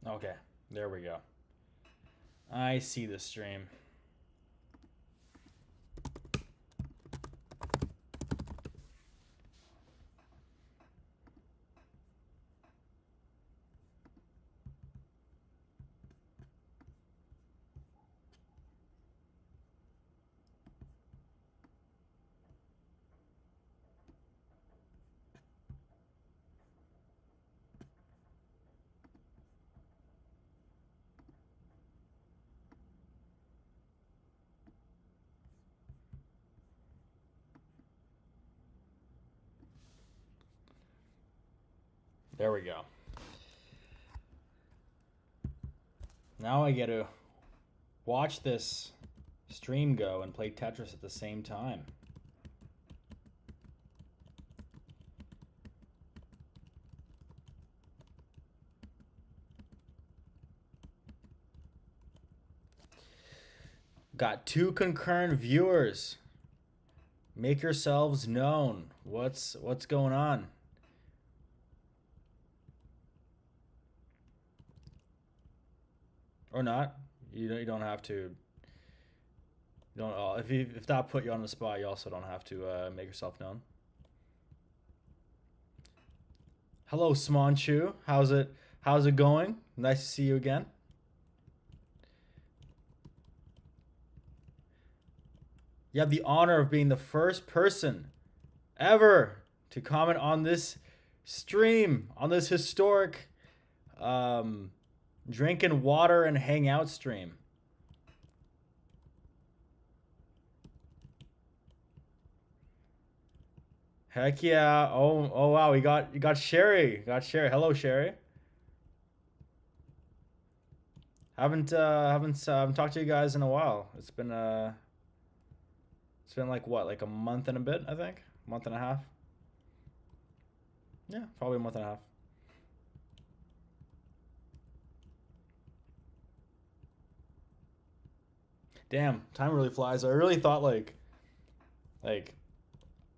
Okay, there we go. I see the stream. There we go. Now I get to watch this stream go and play Tetris at the same time. Got 2 concurrent viewers. Make yourselves known. What's going on? Or not? You don't have to. You don't. If that put you on the spot, you also don't have to make yourself known. Hello, Smonchu. How's it? How's it going? Nice to see you again. You have the honor of being the first person ever to comment on this stream, on this historic drinking water and hangout stream. Heck yeah! Oh wow! You got Sherry. Got Sherry. Hello, Sherry. Haven't talked to you guys in a while. It's been like what, like a month and a bit, I think, month and a half. Yeah, probably a month and a half. Damn, time really flies. I really thought like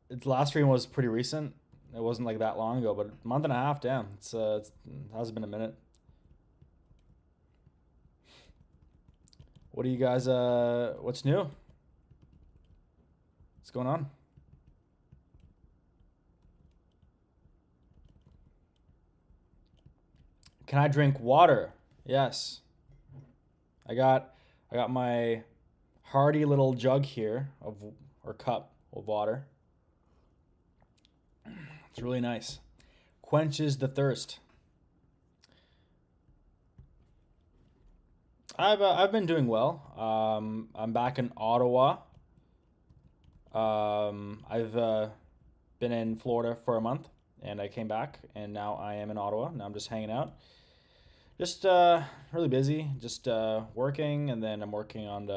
its last stream was pretty recent. It wasn't like that long ago, but a month and a half. Damn, it has been a minute. What do you guys? What's new? What's going on? Can I drink water? Yes. I got my hearty little jug here of or cup of water. It's really nice. Quenches the thirst. I've been doing well. I'm back in Ottawa. I've been in Florida for a month, and I came back, and now I am in Ottawa. Now I'm just hanging out. Just really busy, just working, and then I'm working on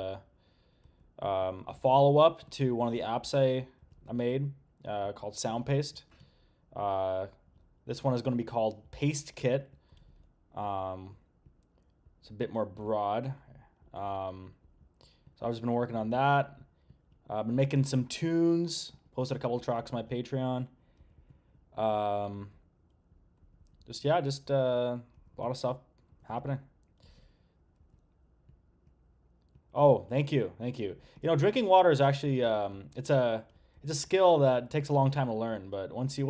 a follow up to one of the apps I made called Sound Paste. Uh, this one is going to be called Paste Kit. Um, it's a bit more broad. So I've just been working on that. I've been making some tunes. Posted a couple of tracks on my Patreon. Um, just a lot of stuff happening. Oh, thank you, thank you. You know, drinking water is actually it's a skill that takes a long time to learn, but once you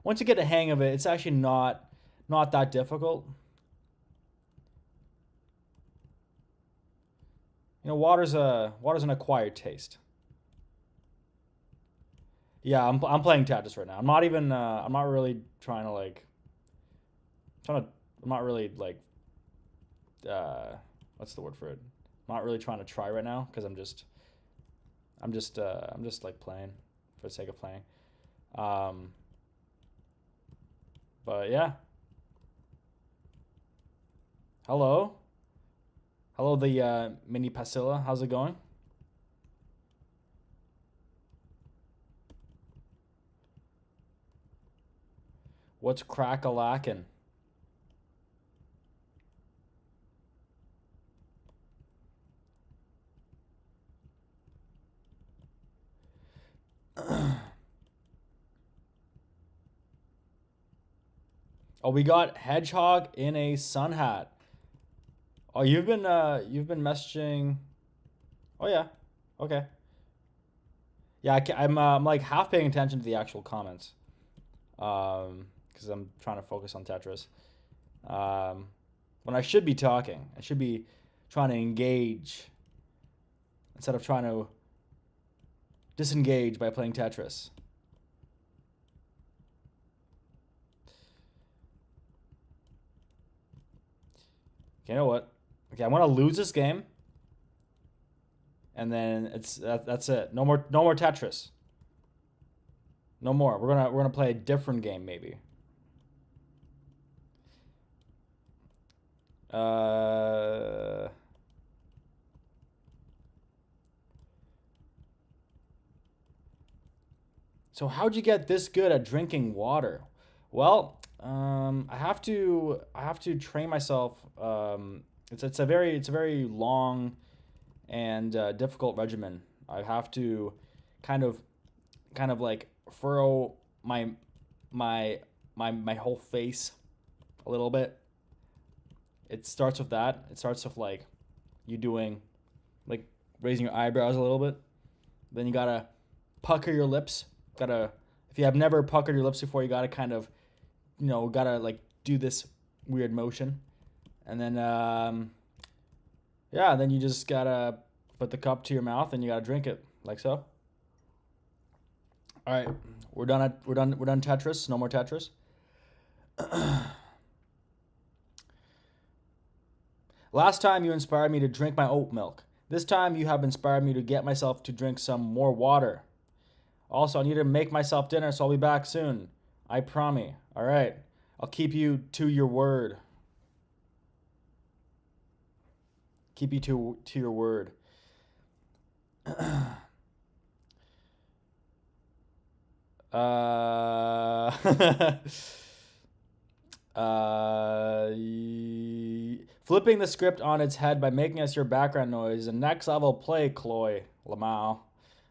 get the hang of it, it's actually not that difficult. You know, water's an acquired taste. Yeah, I'm playing Tetris right now. I'm not really trying to trying to I'm not really uh what's the word for it? I'm not really trying to try right now because I'm just like playing for the sake of playing. Um, but yeah, hello, hello the mini Pasilla. How's it going? What's crack a lackin'? Oh, we got Hedgehog in a sun hat. Oh, you've been messaging. Oh yeah, okay. Yeah, I'm like half paying attention to the actual comments, because I'm trying to focus on Tetris. Um, when I should be talking, I should be trying to engage instead of trying to disengage by playing Tetris. Okay, you know what? Okay, I'm gonna lose this game, and then that's it. No more Tetris. No more. We're gonna play a different game maybe. Uh, so how'd you get this good at drinking water? Well, I have to train myself. It's a very long and difficult regimen. I have to kind of kind of like furrow my my whole face a little bit. It starts with that. It starts with like you doing like raising your eyebrows a little bit. Then you gotta pucker your lips. Gotta if you have never puckered your lips before, you gotta kind of gotta like do this weird motion, and then yeah, then you just gotta put the cup to your mouth and you gotta drink it like so. All right, we're done Tetris. No more Tetris. Last time you inspired me to drink my oat milk. This time you have inspired me to get myself to drink some more water. Also, I need to make myself dinner, so I'll be back soon. I promise. All right. I'll keep you to your word. Keep you to your word. uh, flipping the script on its head by making us your background noise is a next level play, Chloe Lamau.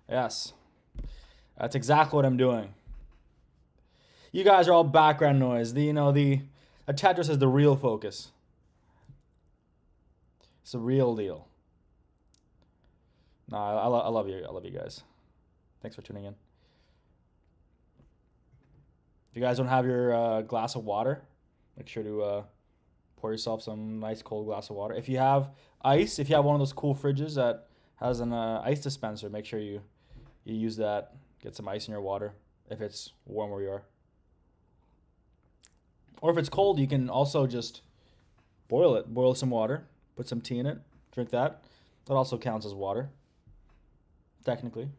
Yes, that's exactly what I'm doing. You guys are all background noise. The Tetris is the real focus. It's the real deal. No, I love you. I love you guys. Thanks for tuning in. If you guys don't have your glass of water, make sure to pour yourself some nice cold glass of water. If you have ice, if you have one of those cool fridges that has an ice dispenser, make sure you use that. Get some ice in your water if it's warm where you are. Or if it's cold, you can also just boil it. Boil some water, put some tea in it, drink that. That also counts as water, technically.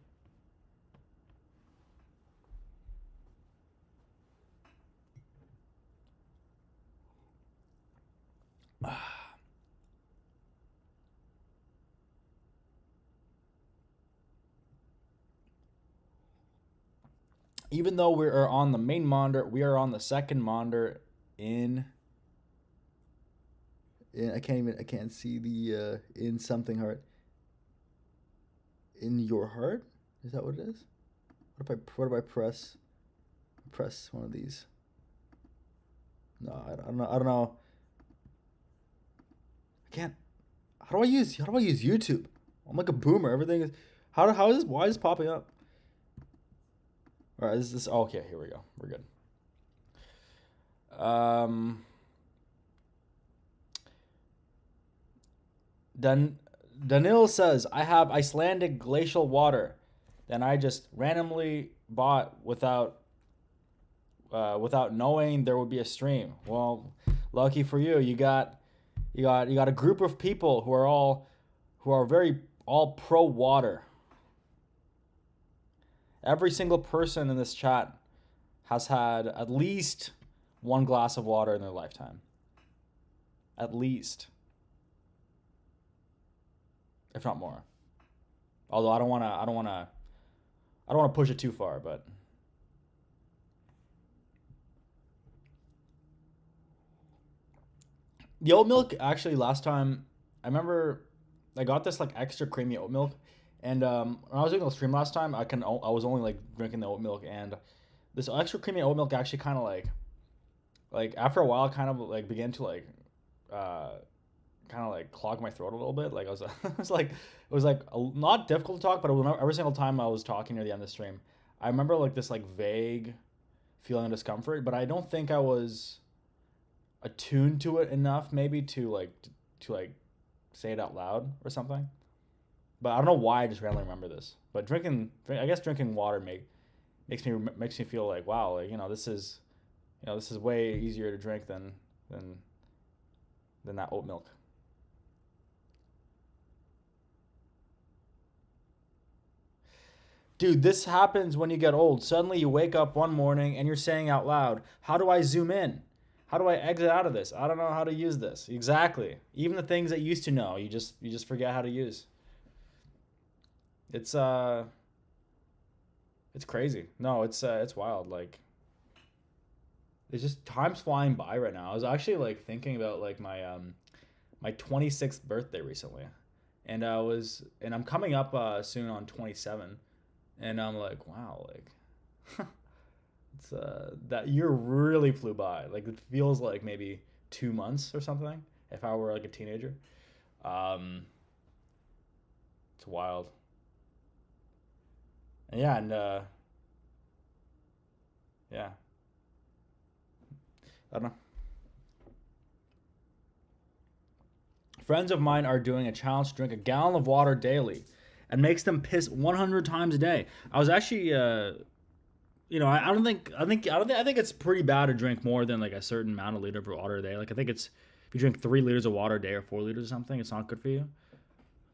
Even though we are on the main monitor, we are on the second monitor in. I can't see the in something heart. In your heart? Is that what it is? What if I press one of these? No, I don't know. I don't know. I can't. How do I use YouTube? I'm like a boomer. Everything is. How is this? Why is this popping up? All right, this is okay. Here we go. We're good. Um, Dan Danil says I have Icelandic glacial water. Then I just randomly bought without knowing there would be a stream. Well, lucky for you, you got a group of people who are very all pro water. Every single person in this chat has had at least one glass of water in their lifetime. At least, if not more. Although I don't wanna push it too far, but the oat milk actually last time I remember I got this like extra creamy oat milk, and when I was doing the stream last time, I was only like drinking the oat milk, and this extra creamy oat milk actually kind of like like after a while, kind of like began to like uh, kind of like clog my throat a little bit. Like I was, it was like not difficult to talk, but it was every single time I was talking near the end of the stream, I remember like this like vague feeling of discomfort, but I don't think I was attuned to it enough, maybe to like say it out loud or something. But I don't know why I just randomly remember this. But I guess drinking water makes me feel like wow, like this is way easier to drink than than that oat milk. Dude, this happens when you get old. Suddenly you wake up one morning and you're saying out loud, "How do I zoom in? How do I exit out of this? I don't know how to use this." Exactly. Even the things that you used to know, you just forget how to use. It's it's crazy. No, it's wild. Like it's just time's flying by right now. I was actually like thinking about like my 26th birthday recently. And I'm coming up soon on 27, and I'm like, wow, like it's that year really flew by. Like it feels like maybe 2 months or something if I were like a teenager. Um it's wild. And yeah, and yeah, I don't know. Friends of mine are doing a challenge to drink a gallon of water daily and makes them piss 100 times a day. I was actually I don't think I think it's pretty bad to drink more than like a certain amount of liter of water a day. Like I think it's if you drink 3 liters of water a day or 4 liters or something, it's not good for you.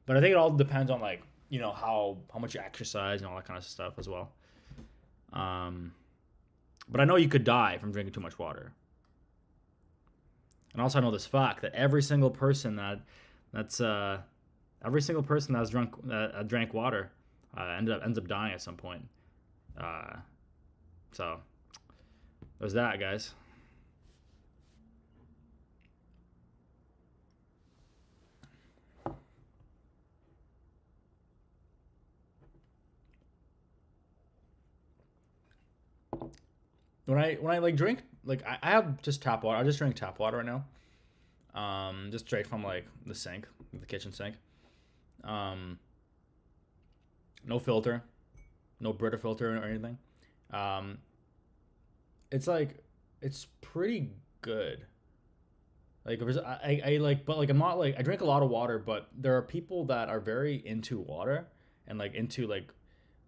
But I think it all depends on like how much you exercise and all that kind of stuff as well. Um, but I know you could die from drinking too much water. And also I know this fact that that's every single person that's drunk drank water ends up dying at some point. Uh, so there's that, guys. When I like drink like I have just tap water. I just drink tap water right now. Just straight from like the sink, the kitchen sink. Um, no filter, no Brita filter or anything. Um, it's like it's pretty good. Like I like, but like I'm not like I drink a lot of water, but there are people that are very into water and like into like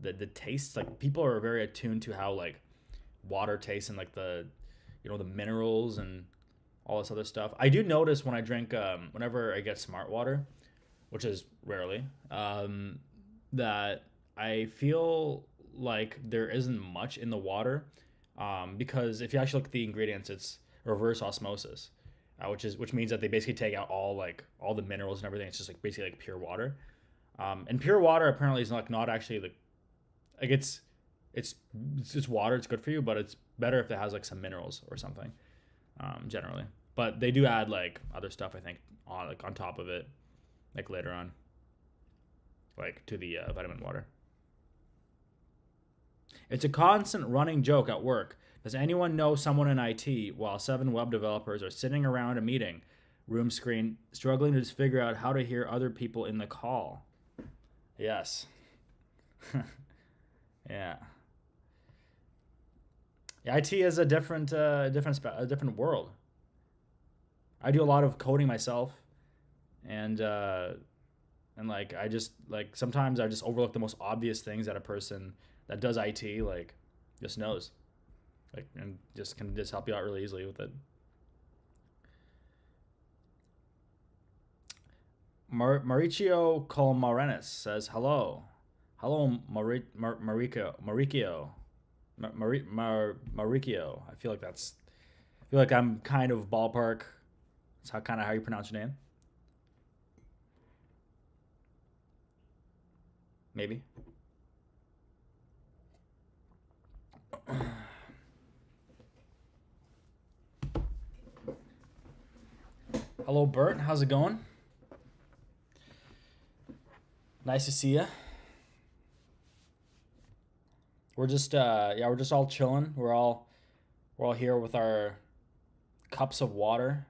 the taste. Like people are very attuned to how like water tastes and like the minerals and all this other stuff. I do notice when I drink whenever I get smart water, which is rarely, that I feel like there isn't much in the water, because if you actually look at the ingredients, it's reverse osmosis, which means that they basically take out all the minerals and everything. It's just like basically like pure water, and pure water apparently is not actually like it's it's water. It's good for you, but it's better if it has like some minerals or something, generally. But they do add like other stuff I think on top of it, like later on, like to the vitamin water. It's a constant running joke at work. Does anyone know someone in IT while 7 web developers are sitting around a meeting room screen struggling to just figure out how to hear other people in the call? Yes. Yeah. Yeah, IT is a different world. I do a lot of coding myself, and like I just like sometimes I just overlook the most obvious things that a person that does IT like just knows, like and just can just help you out really easily with it. Mauricio Colmarenes says hello, hello Mauricio, Mauricio. I feel like I'm kind of ballpark. That's how kind of how you pronounce your name. Maybe. Hello, Bert. How's it going? Nice to see you. We're just all chilling. We're all here with our cups of water,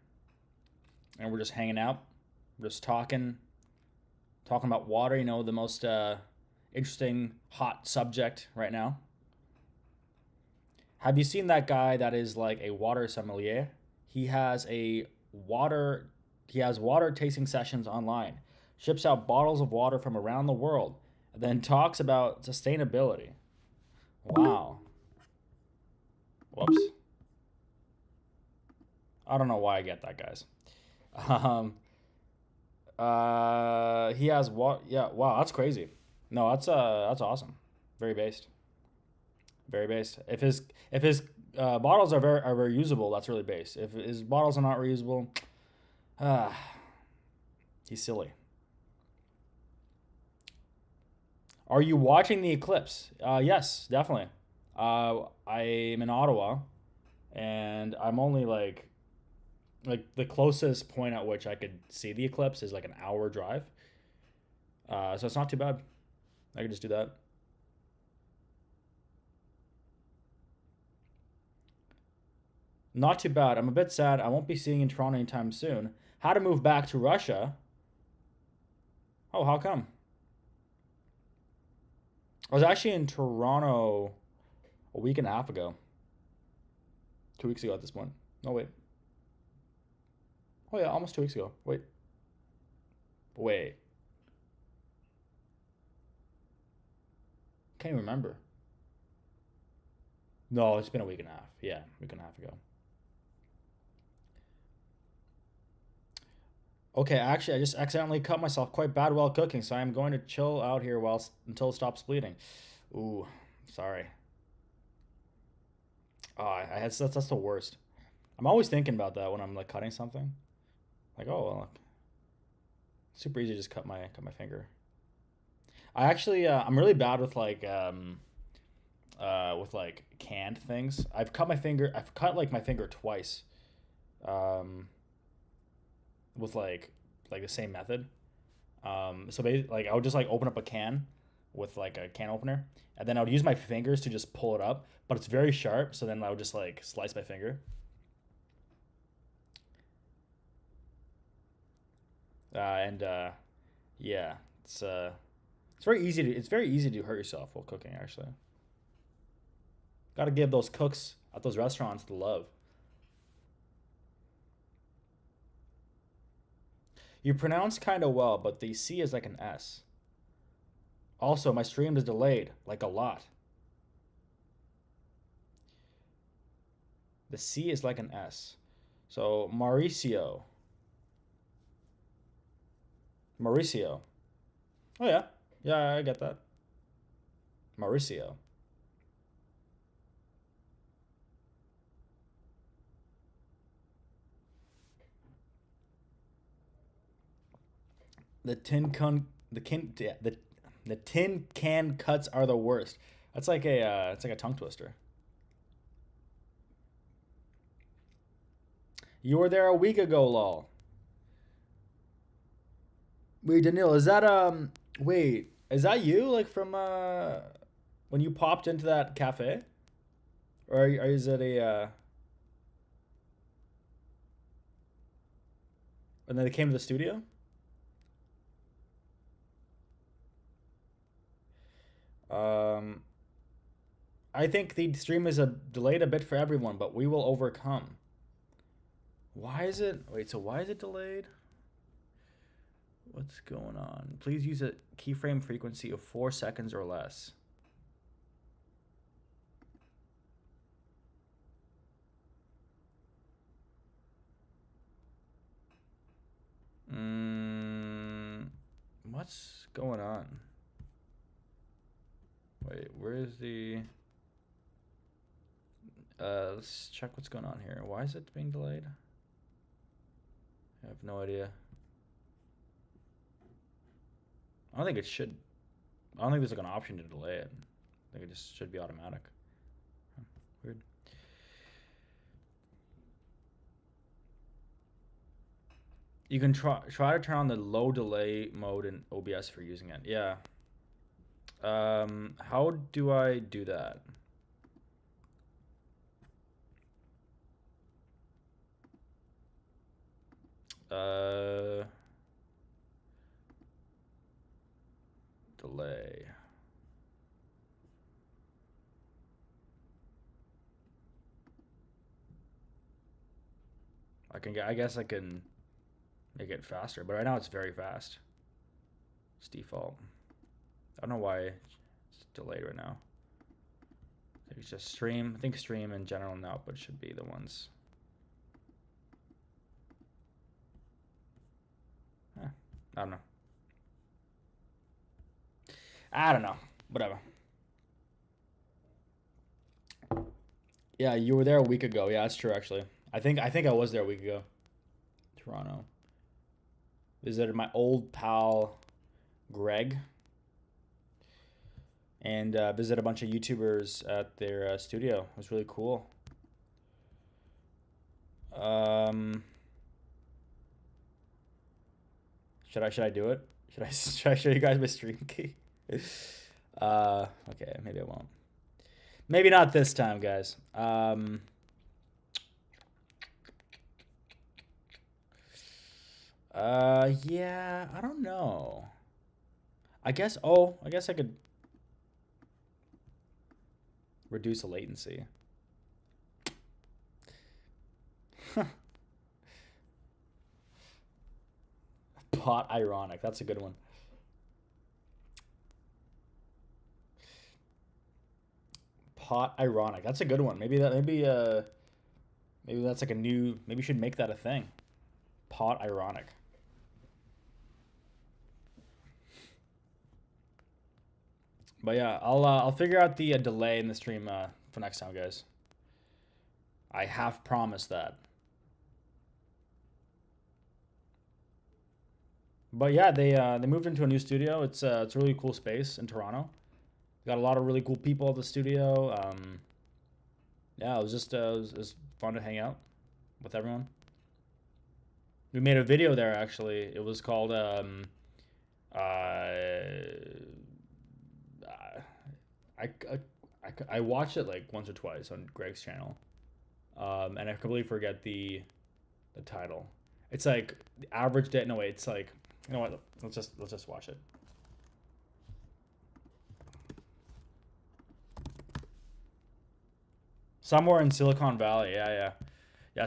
and we're just hanging out, we're just talking about water. You know, the most interesting hot subject right now. Have you seen that guy that is like a water sommelier? He has a water he has water tasting sessions online, ships out bottles of water from around the world, and then talks about sustainability. Wow. Whoops. I don't know why I get that, guys. Um, he has what? Yeah. Wow, that's crazy. No, that's awesome. Very based. Very based. If his bottles are very usable, that's really based. If his bottles are not reusable, ah, he's silly. Are you watching the eclipse? Yes, definitely. I'm in Ottawa, and I'm only like the closest point at which I could see the eclipse is like an hour drive. So it's not too bad. I could just do that. Not too bad. I'm a bit sad. I won't be seeing in Toronto anytime soon. How to move back to Russia? Oh, how come? I was actually in Toronto a week and a half ago. 2 weeks ago at this point. No, wait. Oh, yeah, almost 2 weeks ago. Wait. Wait. Can't even remember. No, it's been a week and a half. Yeah, week and a half ago. Okay, actually, I just accidentally cut myself quite bad while cooking, so I'm going to chill out here until it stops bleeding. Ooh, sorry. Oh, that's the worst. I'm always thinking about that when I'm like cutting something. Like, oh, well, super easy to just cut my finger. I actually I'm really bad with like canned things. I've cut like my finger twice. Um, with like the same method. So like I would just like open up a can with like a can opener, and then I would use my fingers to just pull it up, but it's very sharp. So then I would just like slice my finger. And Yeah, it's very easy to hurt yourself while cooking. Actually, got to give those cooks at those restaurants the love. You pronounce kind of well, but the C is like an S. Also, my stream is delayed, like a lot. The C is like an S. So Mauricio. Oh yeah, yeah, I get that. Mauricio. The tin can the can yeah, the tin can cuts are the worst. That's like it's like a tongue twister. You were there a week ago, lol. Wait, Daniil, is that you like from when you popped into that cafe? Or is it a and then they came to the studio? Um I think the stream is delayed a bit for everyone, but we will overcome. Why is it? Wait, so why is it delayed? What's going on? Please use a keyframe frequency of 4 seconds or less. Mm, what's going on? Wait, where's the? Let's check what's going on here. Why is it being delayed? I have no idea. I don't think it should. I don't think there's like an option to delay it. I think it just should be automatic. Huh, weird. You can try to turn on the low delay mode in OBS for using it. Yeah. How do I do that? Delay. I guess I can make it faster, but right now it's very fast. It's default. I don't know why it's delayed right now. I think it's just stream. I think stream and general and output should be the ones. I don't know. I don't know. Whatever. Yeah, you were there a week ago. Yeah, that's true actually. I think I was there a week ago. Toronto. Visited my old pal Greg. And visited a bunch of YouTubers at their studio. It was really cool. Should I do it? Should I show you guys my stream key? Okay, maybe I won't. Maybe not this time, guys. Yeah, I don't know. I guess I could reduce the latency. Pot ironic. That's a good one. Pot ironic. That's a good one. Maybe that's like a new. Maybe you should make that a thing. Pot ironic. But yeah, I'll figure out the delay in the stream for next time, guys. I have promised that. But yeah, they moved into a new studio. It's a really cool space in Toronto. Got a lot of really cool people at the studio. Yeah, it was just it was fun to hang out with everyone. We made a video there actually. It was called I watched it like once or twice on Greg's channel, and I completely forget the title. It's like the average day. No wait, it's like, you know what? Let's just watch it. Somewhere in Silicon Valley. Yeah.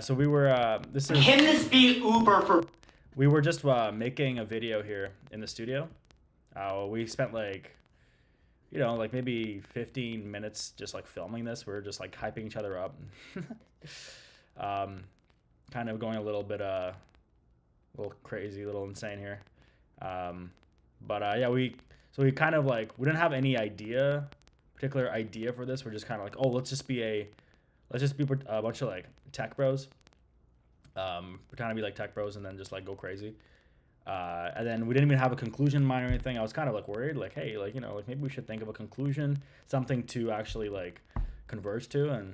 So we were. Can this be Uber for? We were just making a video here in the studio. We spent like, like maybe 15 minutes just like filming this. We were just like hyping each other up. Kind of going a little bit a little crazy, a little insane here. Yeah, we kind of like, we didn't have any particular idea for this. We're just kind of like, oh, let's just be a bunch of like tech bros. Pretend to be like tech bros and then just like go crazy. And then we didn't even have a conclusion in mind or anything. I was kind of like worried, like, hey, like, like maybe we should think of a conclusion, something to actually like converge to.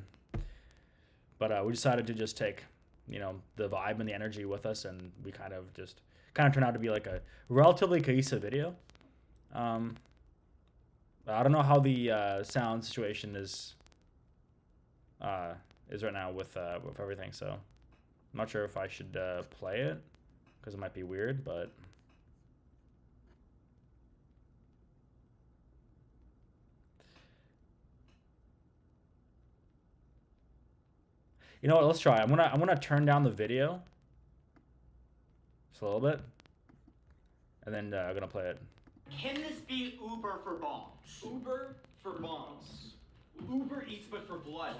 But we decided to just take, the vibe and the energy with us, and we kind of turned out to be like a relatively cohesive video. I don't know how the sound situation is right now with everything, so I'm not sure if I should play it because it might be weird, but you know what? Let's try. I'm gonna turn down the video just a little bit, and then I'm gonna play it. Can this be Uber for bombs? Uber for bombs. Uber eats but for blood.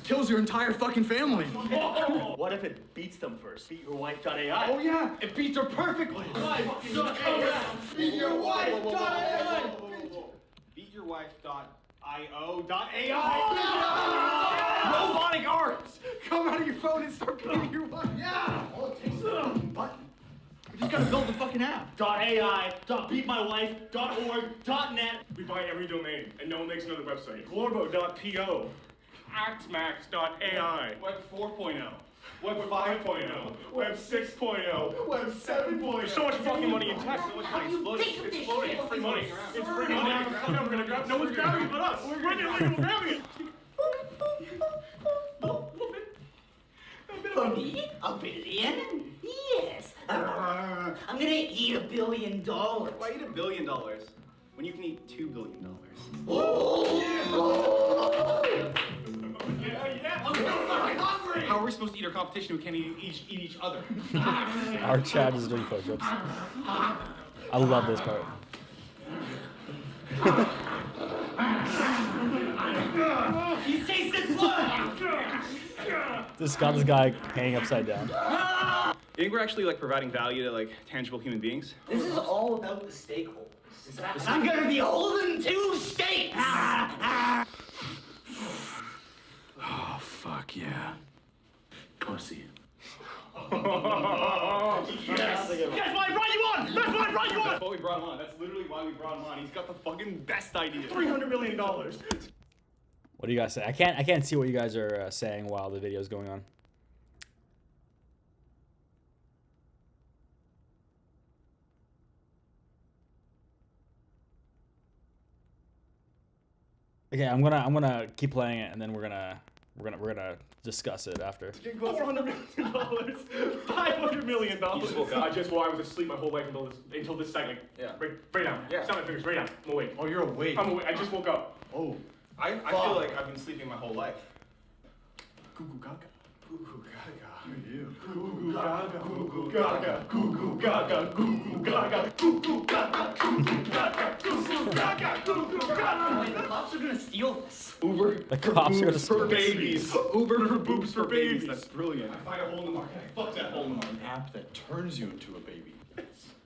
Kills your entire fucking family. What if it beats them first? Beatyourwife.ai. Oh yeah, it beats her perfectly. Beatyourwife.ai. Beatyourwife.io.ai. Robotic arms. Come out of your phone and start beating your wife. Yeah. All it takes is a button. You just gotta build the fucking app. .ai, .beatmywife.org.net. We buy every domain, and no one makes another website. Glorbo.po. Actmax.ai. Web 4.0. Web 5.0. Web 6.0. Web 7.0. There's so much fucking money in tech. So much money exploding. It's exploding. It's free money. It's free money. We're gonna grab. No one's grabbing it but us. We're grabbing it. For me, A billion? Yes. I'm gonna eat $1 billion. Why eat $1 billion when you can eat $2 billion? How are we supposed to eat our competition? We can't eat each other. Our Chad is doing push-ups. I love this part. He tasted blood. This got this guy hanging upside down. You think we're actually like providing value to like tangible human beings? This is all about the stakeholders. I'm gonna be holding 2 stakes. Oh fuck yeah. Pussy. Yes! That's why I brought you on! That's why I brought you on! That's why we brought him on. That's literally why we brought him on. He's got the fucking best idea. $300 million. What do you guys say? I can't see what you guys are saying while the video is going on. Okay, I'm gonna keep playing it, and then we're gonna discuss it after. $400 million. $500 million. You just woke up. I was asleep my whole life until this second. Yeah. Right now. Yeah. Sound my fingers. Right now. I'm awake. Oh, you're awake. I'm awake. I just woke up. Oh. I feel like I've been sleeping my whole life. Goo goo gaga. Goo goo gaga. You. Goo goo gaga. Goo goo gaga. Goo goo gaga. Goo goo gaga. Goo goo gaga. Goo goo gaga. Goo goo gaga. Goo goo gaga. The cops are gonna steal this. Uber The cops are gonna boobs for steal this. babies. Uber for boobs for babies. That's brilliant. I find a hole in the market. I fuck that hole in the market. An app that turns you into a baby.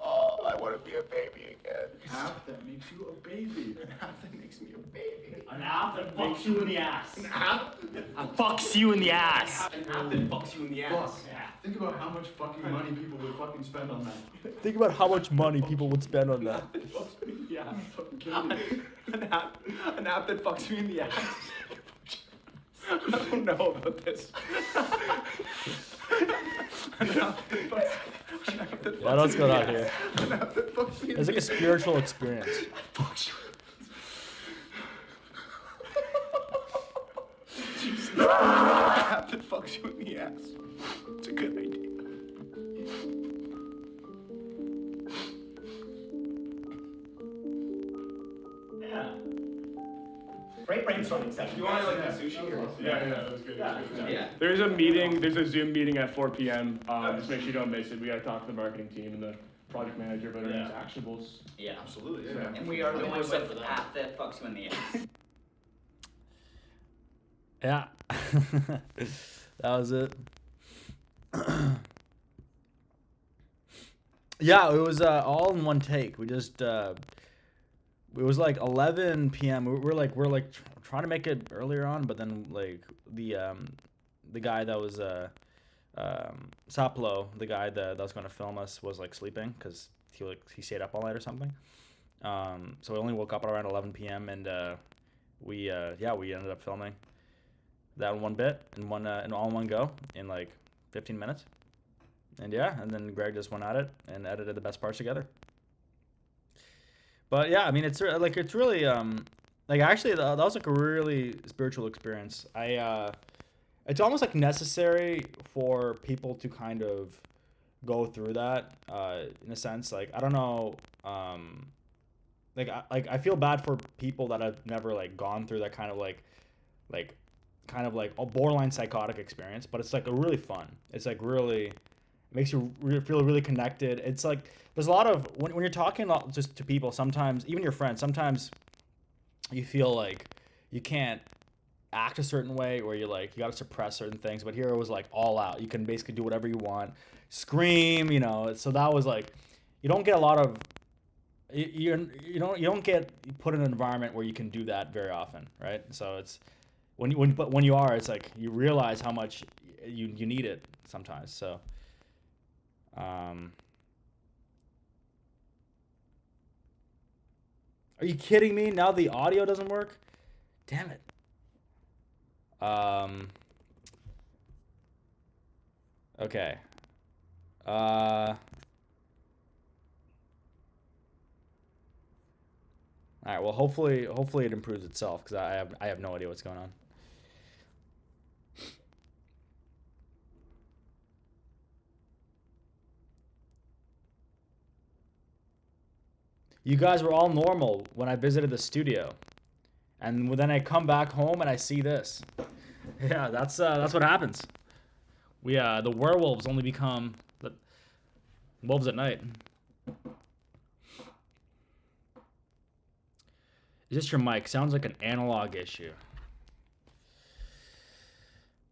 Oh, I want to be a baby again. An app that makes you a baby. An app that makes me a baby. An app that fucks you in the ass. An app? Fucks you in the ass. An app that fucks you in the ass. Fuck. Think about how much fucking money people would fucking spend on that. Think about how much money people would spend on that. Yeah. An app that fucks me in the ass. I don't know about this. Yeah, what's going on here? An app that fucks me in It's like a spiritual experience. fucks you. An app that fucks you in the ass. It's a good idea. Yeah. Great brainstorming session. You want like that sushi? Or? Yeah, that was good. Yeah. There's a Zoom meeting at 4 p.m. Just make sure you don't miss it. We gotta talk to the marketing team and the project manager about our next actionables. Yeah. Absolutely. Yeah. And we are going with set for that. app that fucks you in the ass. Yeah. That was it. Yeah, it was all in one take. We just it was like 11 p.m. We're like trying to make it earlier on, but then like the guy that was Saplo, the guy that was going to film us, was like sleeping because he stayed up all night or something. So we only woke up around 11 p.m. and we ended up filming that one bit in all in one go in like 15 minutes. And yeah, and then Greg just went at it and edited the best parts together. But yeah, I mean, it's really like actually that was like a really spiritual experience. It's almost like necessary for people to kind of go through that in a sense. Like I don't know, I feel bad for people that have never like gone through that kind of like a borderline psychotic experience. But it's like a really fun. It's like really makes you feel really connected. It's like there's a lot of when you're talking just to people, sometimes even your friends, sometimes you feel like you can't act a certain way or you got to suppress certain things. But here it was like all out. You can basically do whatever you want, scream, so that was like you don't get a lot of you don't get put in an environment where you can do that very often, right? So it's when you are, it's like you realize how much you need it sometimes. So are you kidding me? Now the audio doesn't work? Damn it. Okay. All right. Well, hopefully it improves itself because I have no idea what's going on. You guys were all normal when I visited the studio. And then I come back home and I see this. Yeah, that's what happens. We the werewolves only become the wolves at night. Is this your mic? Sounds like an analog issue.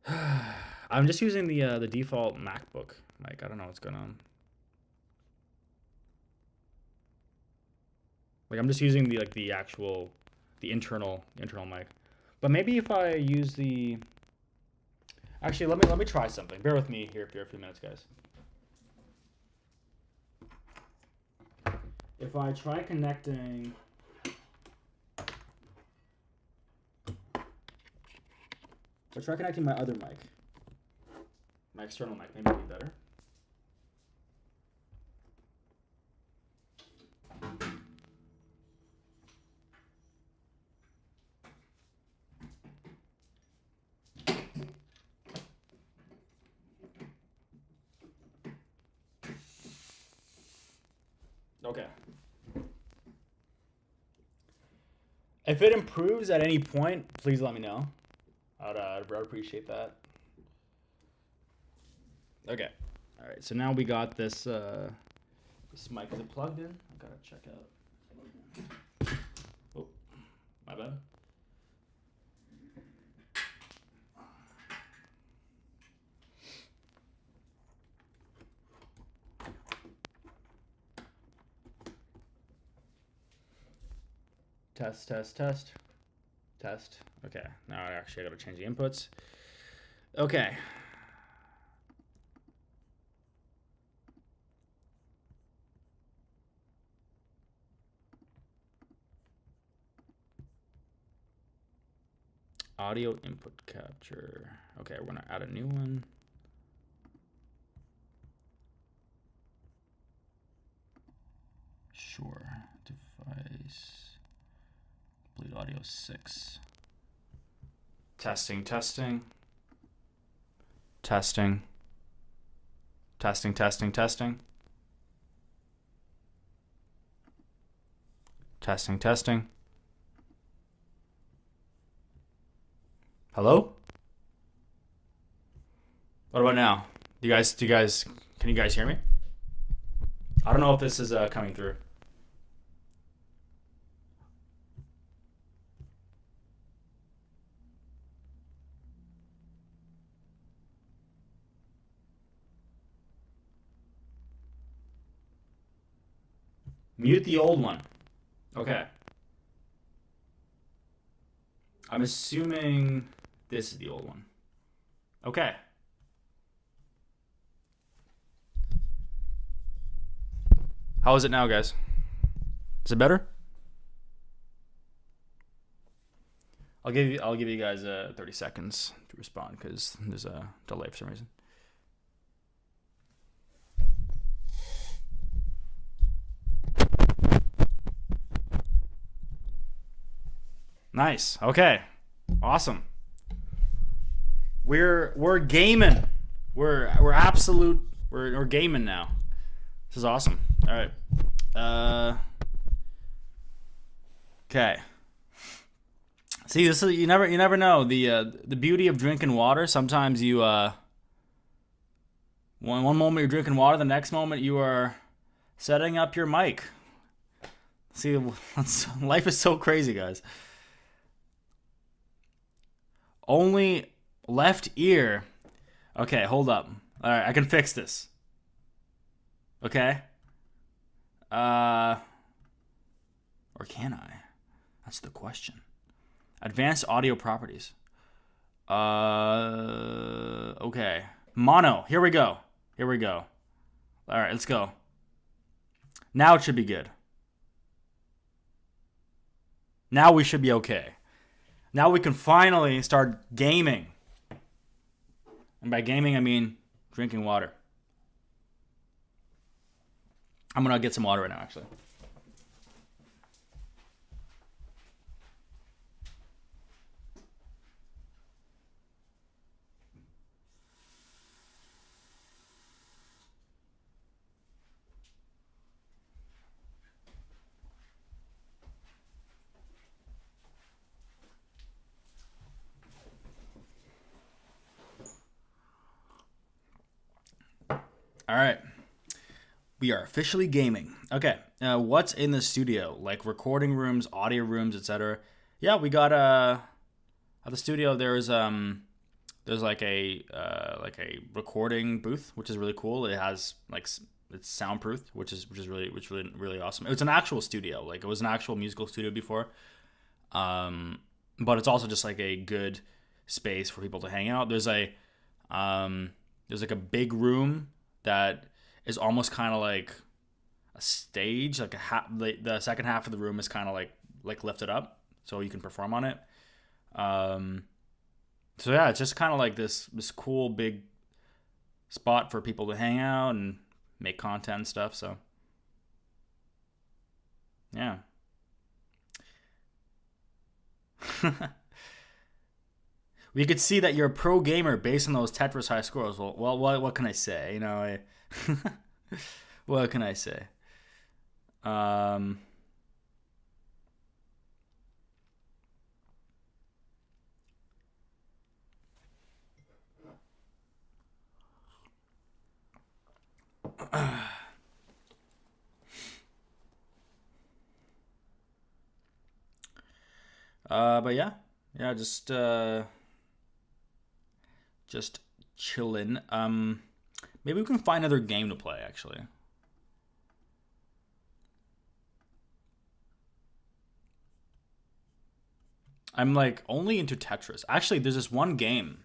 I'm just using the default MacBook mic. I don't know what's going on. Like I'm just using the actual internal mic. But maybe if I use the actually let me try something. Bear with me here for a few minutes, guys. If I try connecting my other mic, my external mic, maybe it'll be better. Okay. If it improves at any point, please let me know. I'd appreciate that. Okay. All right. So now we got this. This mic, is it plugged in? I gotta check out. Oh, my bad. Test, test, test. Test. Okay. Now I gotta change the inputs. Okay. Audio input capture. Okay, we're gonna add a new one. Sure. Device. Complete audio 6. Testing, testing. Testing. Testing, testing, testing. Testing, testing. Hello? What about now? Can you guys hear me? I don't know if this is coming through. Mute the old one. Okay. I'm assuming this is the old one. Okay. How is it now, guys? Is it better? I'll give you guys 30 seconds to respond because there's a delay for some reason. Nice. Okay. Awesome. We're gaming. We're gaming now. This is awesome. All right. Okay. See, this is you never know the beauty of drinking water. Sometimes you one moment you're drinking water, the next moment you are setting up your mic. See, life is so crazy, guys. Only left ear. Okay, hold up. All right, I can fix this. Okay. Or can I? That's the question. Advanced audio properties. Okay. Mono. Here we go. All right, let's go. Now it should be good. Now we should be okay. Now we can finally start gaming. And by gaming, I mean drinking water. I'm going to get some water right now, actually. right. We are officially gaming. Okay. What's in the studio? Like recording rooms, audio rooms, etc. Yeah, we got at the studio. There's like a recording booth, which is really cool. It has like it's soundproof, which is really awesome. It was an actual studio. Like it was an actual musical studio before. But it's also just like a good space for people to hang out. There's like a big room that is almost kind of like a stage, like the second half of the room is kind of like lifted up so you can perform on it. So yeah, it's just kind of like this cool big spot for people to hang out and make content and stuff. So yeah. We could see that you're a pro gamer based on those Tetris high scores. Well, what can I say? You know, what can I say? But yeah, just chilling. Maybe we can find another game to play. Actually, I'm like only into Tetris. Actually, there's this one game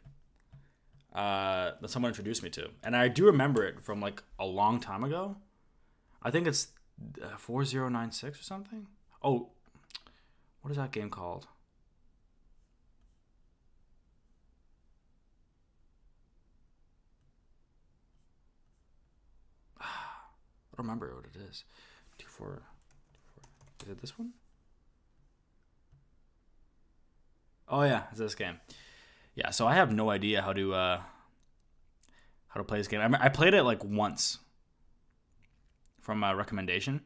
that someone introduced me to, and I do remember it from like a long time ago. I think it's 4096 or something. Oh, what is that game called? I don't remember what it is. 24. Is it this one? Oh yeah, it's this game. Yeah, so I have no idea how to play this game. I played it like once from a recommendation,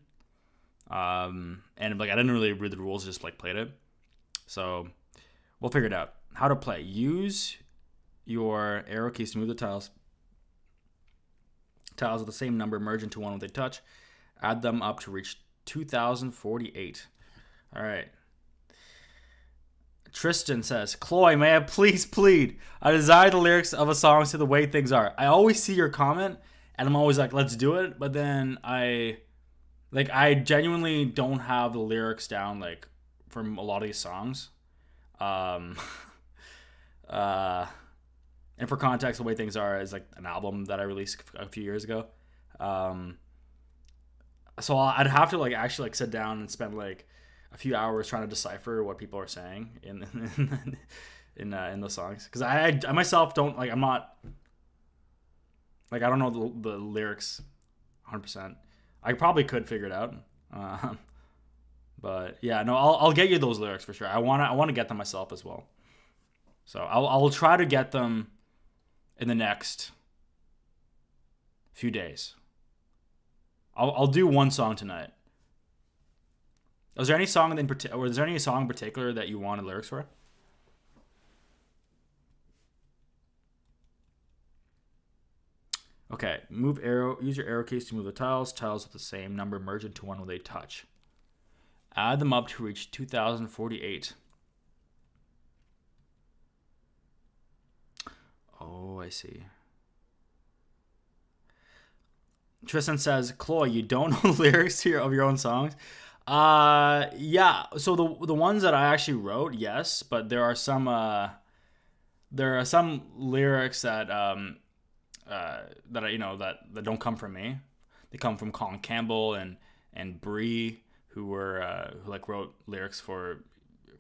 and like I didn't really read the rules, just like played it. So we'll figure it out. How to play? Use your arrow keys to move the tiles. Tiles of the same number merge into one when they touch. Add them up to reach 2048. All right. Tristan says, Chloe, may I please plead? I desire the lyrics of a song to the way things are. I always see your comment, and I'm always like, let's do it. But then I genuinely don't have the lyrics down, like, from a lot of these songs. And for context, the way things are is like an album that I released a few years ago. So I'd have to like actually like sit down and spend like a few hours trying to decipher what people are saying in those songs, because I myself don't like, I'm not like, I don't know the lyrics 100%. I probably could figure it out, but yeah, no, I'll get you those lyrics for sure. I want to get them myself as well, so I'll try to get them in the next few days. I'll do one song tonight. Is there any song in particular that you wanted lyrics for? Okay, use your arrow keys to move the tiles. Tiles with the same number merge into one when they touch. Add them up to reach 2048. Oh, I see. Tristan says, Chloe, you don't know the lyrics of your own songs? Yeah. So the ones that I actually wrote, yes, but there are some lyrics that that that don't come from me. They come from Colin Campbell and Bree, who like wrote lyrics for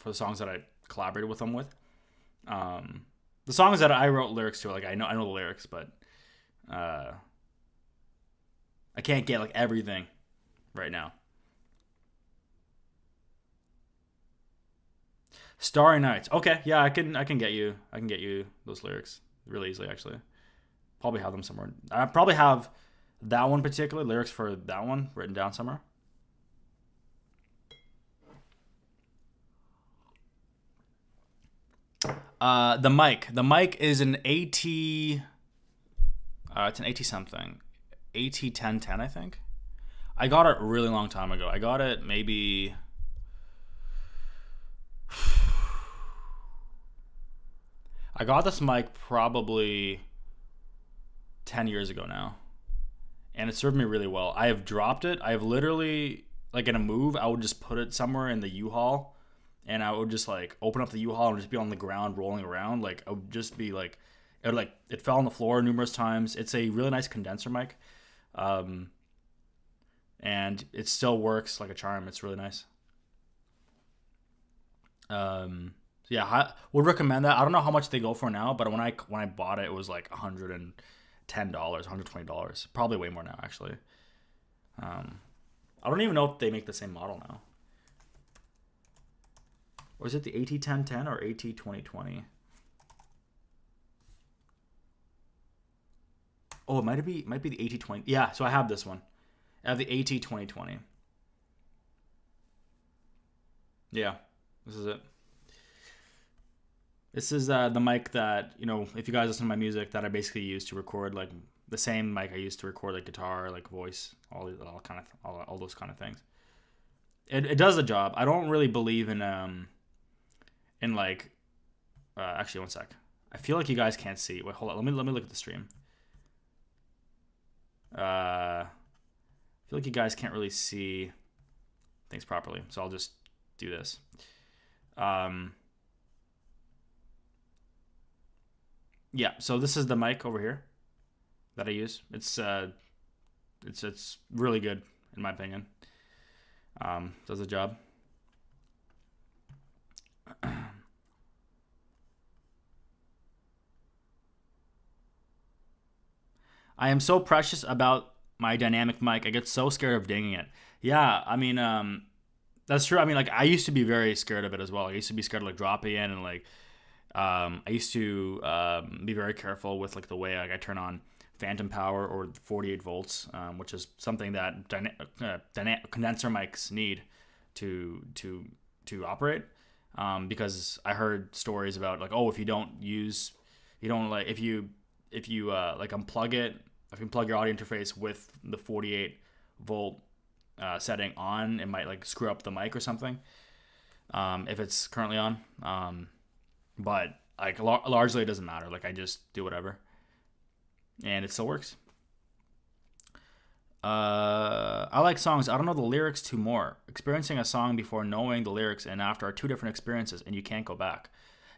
the songs that I collaborated with them with. The songs that I wrote lyrics to, like I know the lyrics, but I can't get like everything right now. Starry Nights. Okay, yeah, I can get you those lyrics really easily, actually. Probably have them somewhere. I probably have that one particular lyrics for that one written down somewhere. The mic is an AT. It's an AT something. AT1010, I think. I got it a really long time ago. I got it maybe... I got this mic probably 10 years ago now. And it served me really well. I have dropped it. I have literally, like in a move, I would just put it somewhere in the U-Haul. And I would just like open up the U-Haul and just be on the ground rolling around. Like I would just be like, it fell on the floor numerous times. It's a really nice condenser mic. And it still works like a charm. It's really nice. Yeah, would recommend that. I don't know how much they go for now, but when I bought it, it was like $110, $120, probably way more now actually. I don't even know if they make the same model now. Or is it the AT1010 or AT2020? Oh, it might be the AT20. Yeah, so I have this one. I have the AT2020. Yeah, this is it. This is the mic that, you know, if you guys listen to my music, that I basically use to record, like the same mic I use to record like guitar, like voice, all those kind of things. It does the job. I don't really believe in like actually one sec. I feel like you guys can't see. Wait, hold on. Let me look at the stream. I feel like you guys can't really see things properly, so I'll just do this. Yeah, so this is the mic over here that I use. It's really good in my opinion. Does the job. I am so precious about my dynamic mic. I get so scared of dinging it. Yeah, I mean, that's true. I mean, like I used to be very scared of it as well. I used to be scared of like dropping in and like. I used to be very careful with like the way like I turn on phantom power or 48 volts, which is something that condenser mics need to operate. Because I heard stories about like, oh, if you unplug it, if you plug your audio interface with the 48 volt setting on, it might like screw up the mic or something. If it's currently on. But like largely it doesn't matter. Like I just do whatever, and it still works. I like songs. I don't know the lyrics to more. Experiencing a song before knowing the lyrics and after are two different experiences, and you can't go back.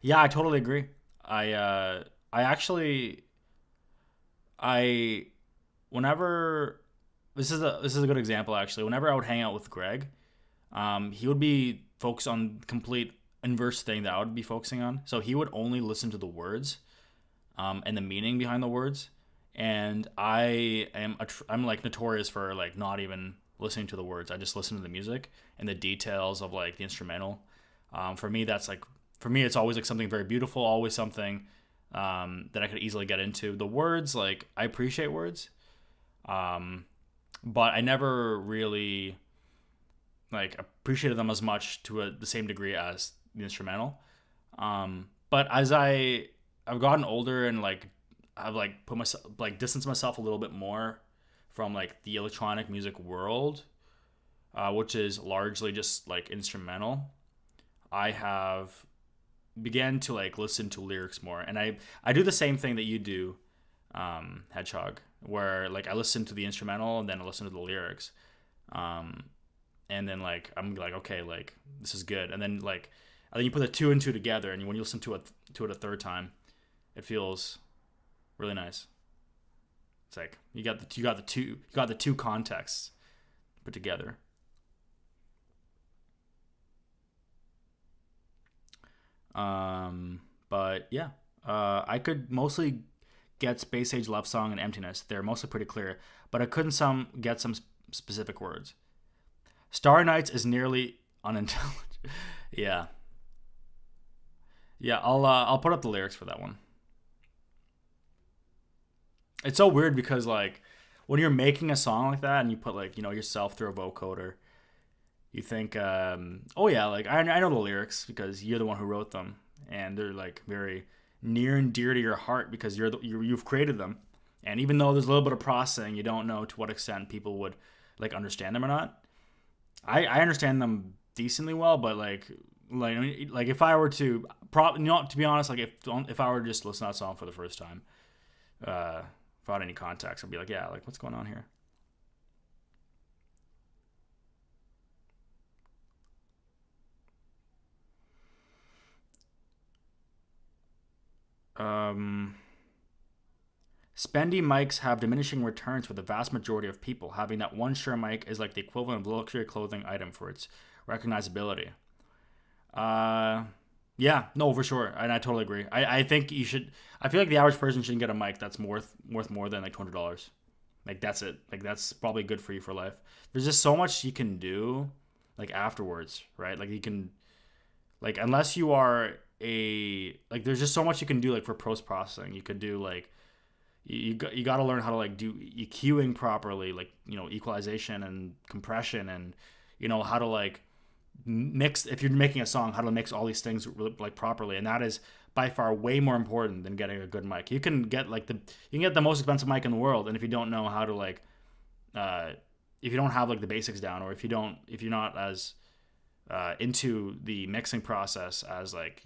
Yeah, I totally agree. Whenever this is a good example actually. Whenever I would hang out with Greg, he would be focused on complete inverse thing that I would be focusing on. So he would only listen to the words and the meaning behind the words. And I'm like notorious for like not even listening to the words. I just listen to the music and the details of like the instrumental. For me, it's always like something very beautiful, always something that I could easily get into. The words, like I appreciate words, but I never really like appreciated them as much to the same degree as the instrumental. But as I've gotten older and like I've like put myself like distanced myself a little bit more from like the electronic music world, which is largely just like instrumental, I have began to like listen to lyrics more. And I do the same thing that you do, Hedgehog, where like I listen to the instrumental and then I listen to the lyrics. And then like I'm like, okay, like this is good. And then like and then you put the two and two together, and when you listen to it a third time, it feels really nice. It's like you got the two contexts put together. But yeah, I could mostly get Space Age Love Song and Emptiness. They're mostly pretty clear, but I couldn't get some specific words. Starry Nights is nearly unintelligible. Yeah. Yeah, I'll put up the lyrics for that one. It's so weird because like when you're making a song like that and you put like, you know, yourself through a vocoder, you think, oh yeah, like I know the lyrics because you're the one who wrote them, and they're like very near and dear to your heart because you've created them. And even though there's a little bit of processing, you don't know to what extent people would like understand them or not. I understand them decently well, but like if I were to probably not, to be honest, like if I were to just listen to that song for the first time, without any context, I'd be like, yeah, like what's going on here? Spendy mics have diminishing returns for the vast majority of people. Having that one Shure mic is like the equivalent of luxury clothing item for its recognizability. Yeah, no, for sure, and I totally agree. I think you should. I feel like the average person shouldn't get a mic that's worth more than like $200. Like that's it. Like that's probably good for you for life. There's just so much you can do, like afterwards, right? Like you can, like unless you are there's just so much you can do like for post processing. You could do like you got to learn how to like do EQing properly, like equalization and compression, and how to like mix, if you're making a song, how to mix all these things like properly, and that is by far way more important than getting a good mic. You can get the most expensive mic in the world, and if you don't know how to like if you don't have like the basics down, or if you're not as into the mixing process as like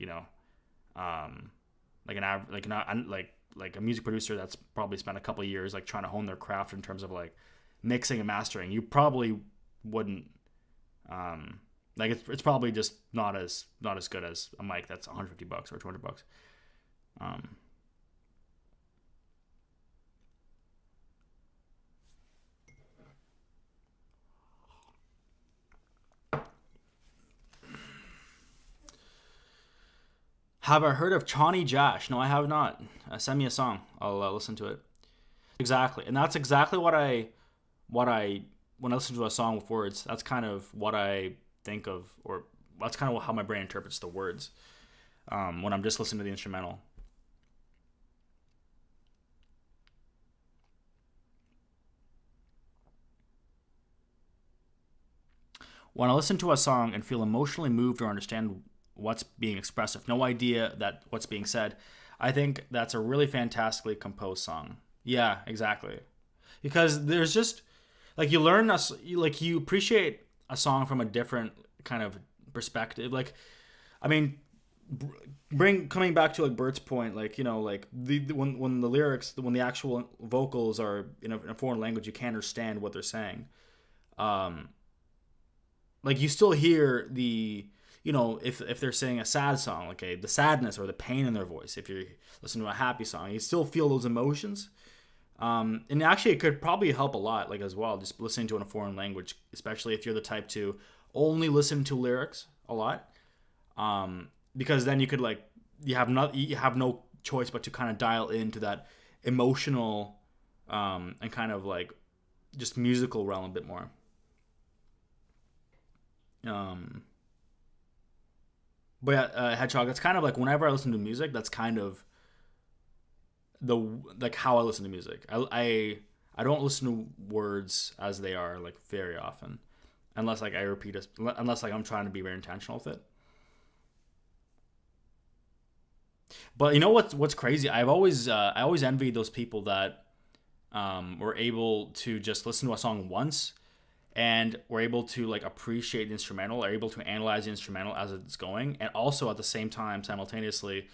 like a music producer that's probably spent a couple of years like trying to hone their craft in terms of like mixing and mastering, you probably wouldn't like it's probably just not as good as a mic that's $150 or $200. Have I heard of Chani Jash? No, I have not. Send me a song. I'll listen to it. Exactly, and that's exactly what I when I listen to a song with words. That's kind of what I think of, or that's kind of how my brain interprets the words when I'm just listening to the instrumental. When I listen to a song and feel emotionally moved or understand what's being expressed, with no idea that what's being said, I think that's a really fantastically composed song. Yeah, exactly. Because there's just like you appreciate a song from a different kind of perspective. Like, I mean, coming back to like Bert's point, like like when the lyrics, when the actual vocals are in a foreign language, you can't understand what they're saying. Like you still hear the if they're saying a sad song, like the sadness or the pain in their voice. If you listen to a happy song, you still feel those emotions. And actually, it could probably help a lot, like as well, just listening to it in a foreign language, especially if you're the type to only listen to lyrics a lot, because then you could like you have no choice but to kind of dial into that emotional and kind of like just musical realm a bit more. But yeah, Hedgehog, that's kind of like whenever I listen to music, that's kind of how I listen to music. I don't listen to words as they are like very often, unless like I repeat it, unless like I'm trying to be very intentional with it. But you know what's crazy? I always envied those people that were able to just listen to a song once and were able to like appreciate the instrumental, are able to analyze the instrumental as it's going, and also at the same time simultaneously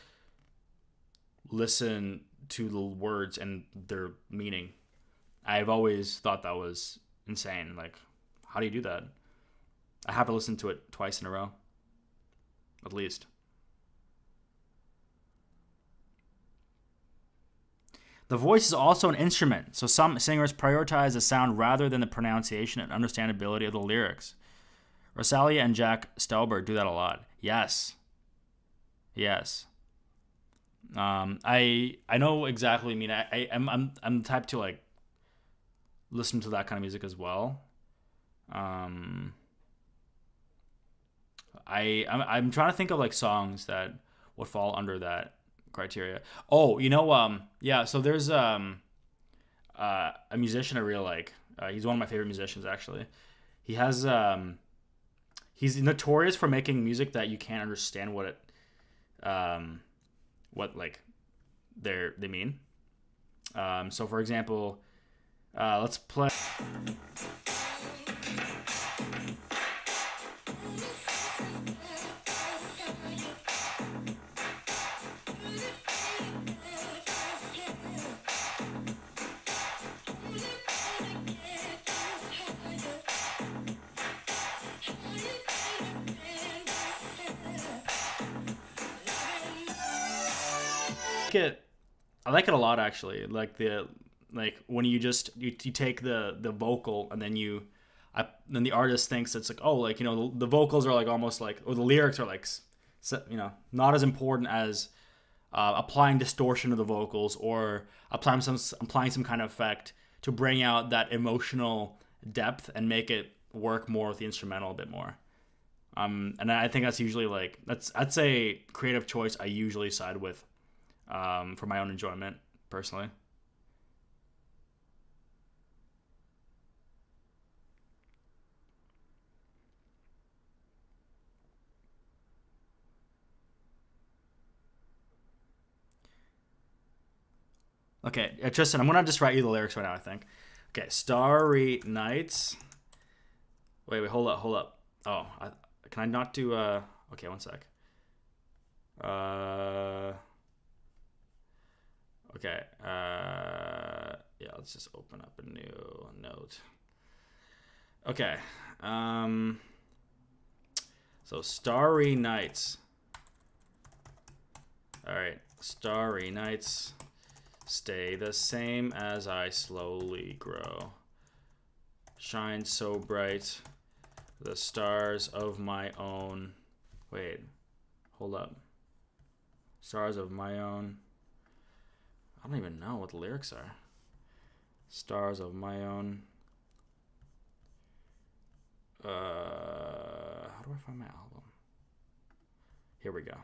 listen to the words and their meaning. I've always thought that was insane. Like, how do you do that? I have to listen to it twice in a row, at least. The voice is also an instrument, so some singers prioritize the sound rather than the pronunciation and understandability of the lyrics. Rosalia and Jack Stauber do that a lot. Yes. I know exactly. I mean, I'm the type to like listen to that kind of music as well. I'm trying to think of like songs that would fall under that criteria. Oh, yeah. So there's a musician I really like. He's one of my favorite musicians actually. He has he's notorious for making music that you can't understand what it what like they mean. So for example, let's play. I like it a lot actually. Like when you take the vocal and then then the artist thinks it's like, oh, like, you know, the vocals are like almost like, or the lyrics are like, you know, not as important as applying distortion to the vocals or applying some kind of effect to bring out that emotional depth and make it work more with the instrumental a bit more. And I think that's usually like that's a creative choice I usually side with. For my own enjoyment, personally. Okay, Tristan, I'm gonna just write you the lyrics right now, I think. Okay, Starry Nights. Wait, hold up. Oh, can I not do, okay, one sec. Okay, yeah, let's just open up a new note. Okay, so Starry Nights. All right, Starry Nights stay the same as I slowly grow. Shine so bright, the stars of my own. Wait, hold up. Stars of my own. I don't even know what the lyrics are. Stars of my own. How do I find my album? Here we go.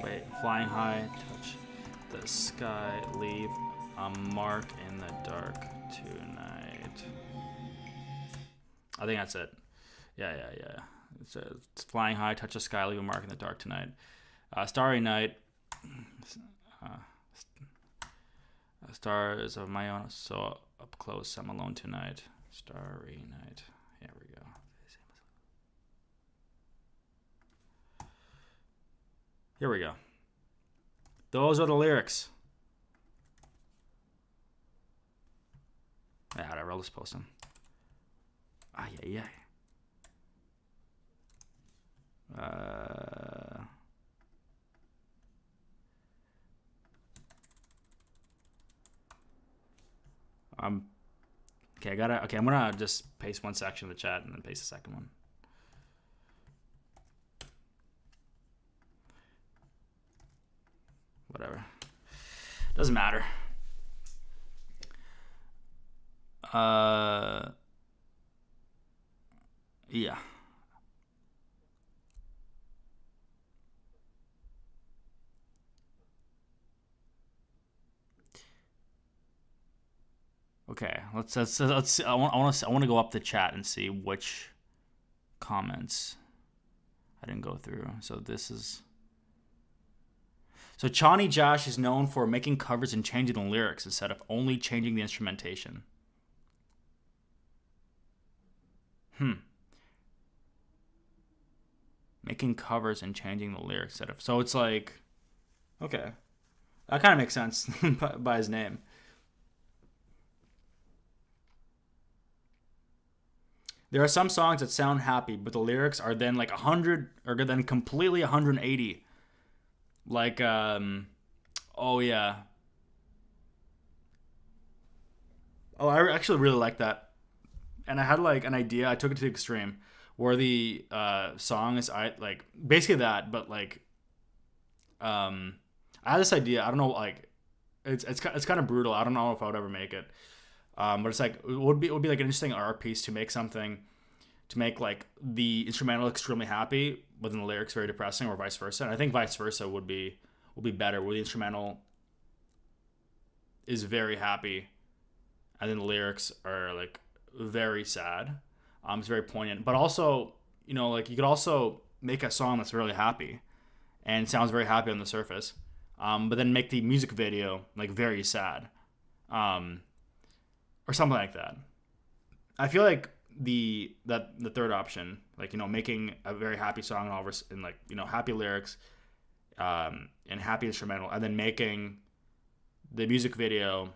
Wait, flying high, touch the sky, leave a mark in the dark tonight. I think that's it. Yeah. It's flying high, touch the sky, leave a mark in the dark tonight. Starry night. Stars of my own, so up close, I'm alone tonight. Starry night. Here we go. Here we go. Those are the lyrics. Yeah, whatever, I'll just post them. Yeah. Okay, I'm gonna just paste one section of the chat and then paste the second one. Whatever. Doesn't matter. Yeah. Okay, let's I want to go up the chat and see which comments I didn't go through. So Chani Josh is known for making covers and changing the lyrics instead of only changing the instrumentation. Making covers and changing the lyrics instead of, so it's like, Okay. That kind of makes sense by his name. There are some songs that sound happy, but the lyrics are then like 100, or then completely 180. Like, oh yeah. Oh, I actually really like that. And I had like an idea. I took it to the extreme, where the song is basically that, but like, I had this idea. I don't know, like, it's kind of brutal. I don't know if I would ever make it. But it's like it would be like an interesting art piece to make something, to make like the instrumental extremely happy, but then the lyrics very depressing, or vice versa. And I think vice versa would be better, where the instrumental is very happy, and then the lyrics are like very sad. It's very poignant, but also, like, you could also make a song that's really happy and sounds very happy on the surface, but then make the music video like very sad, or something like that. I feel like the third option, like, making a very happy song and like, happy lyrics, and happy instrumental, and then making the music video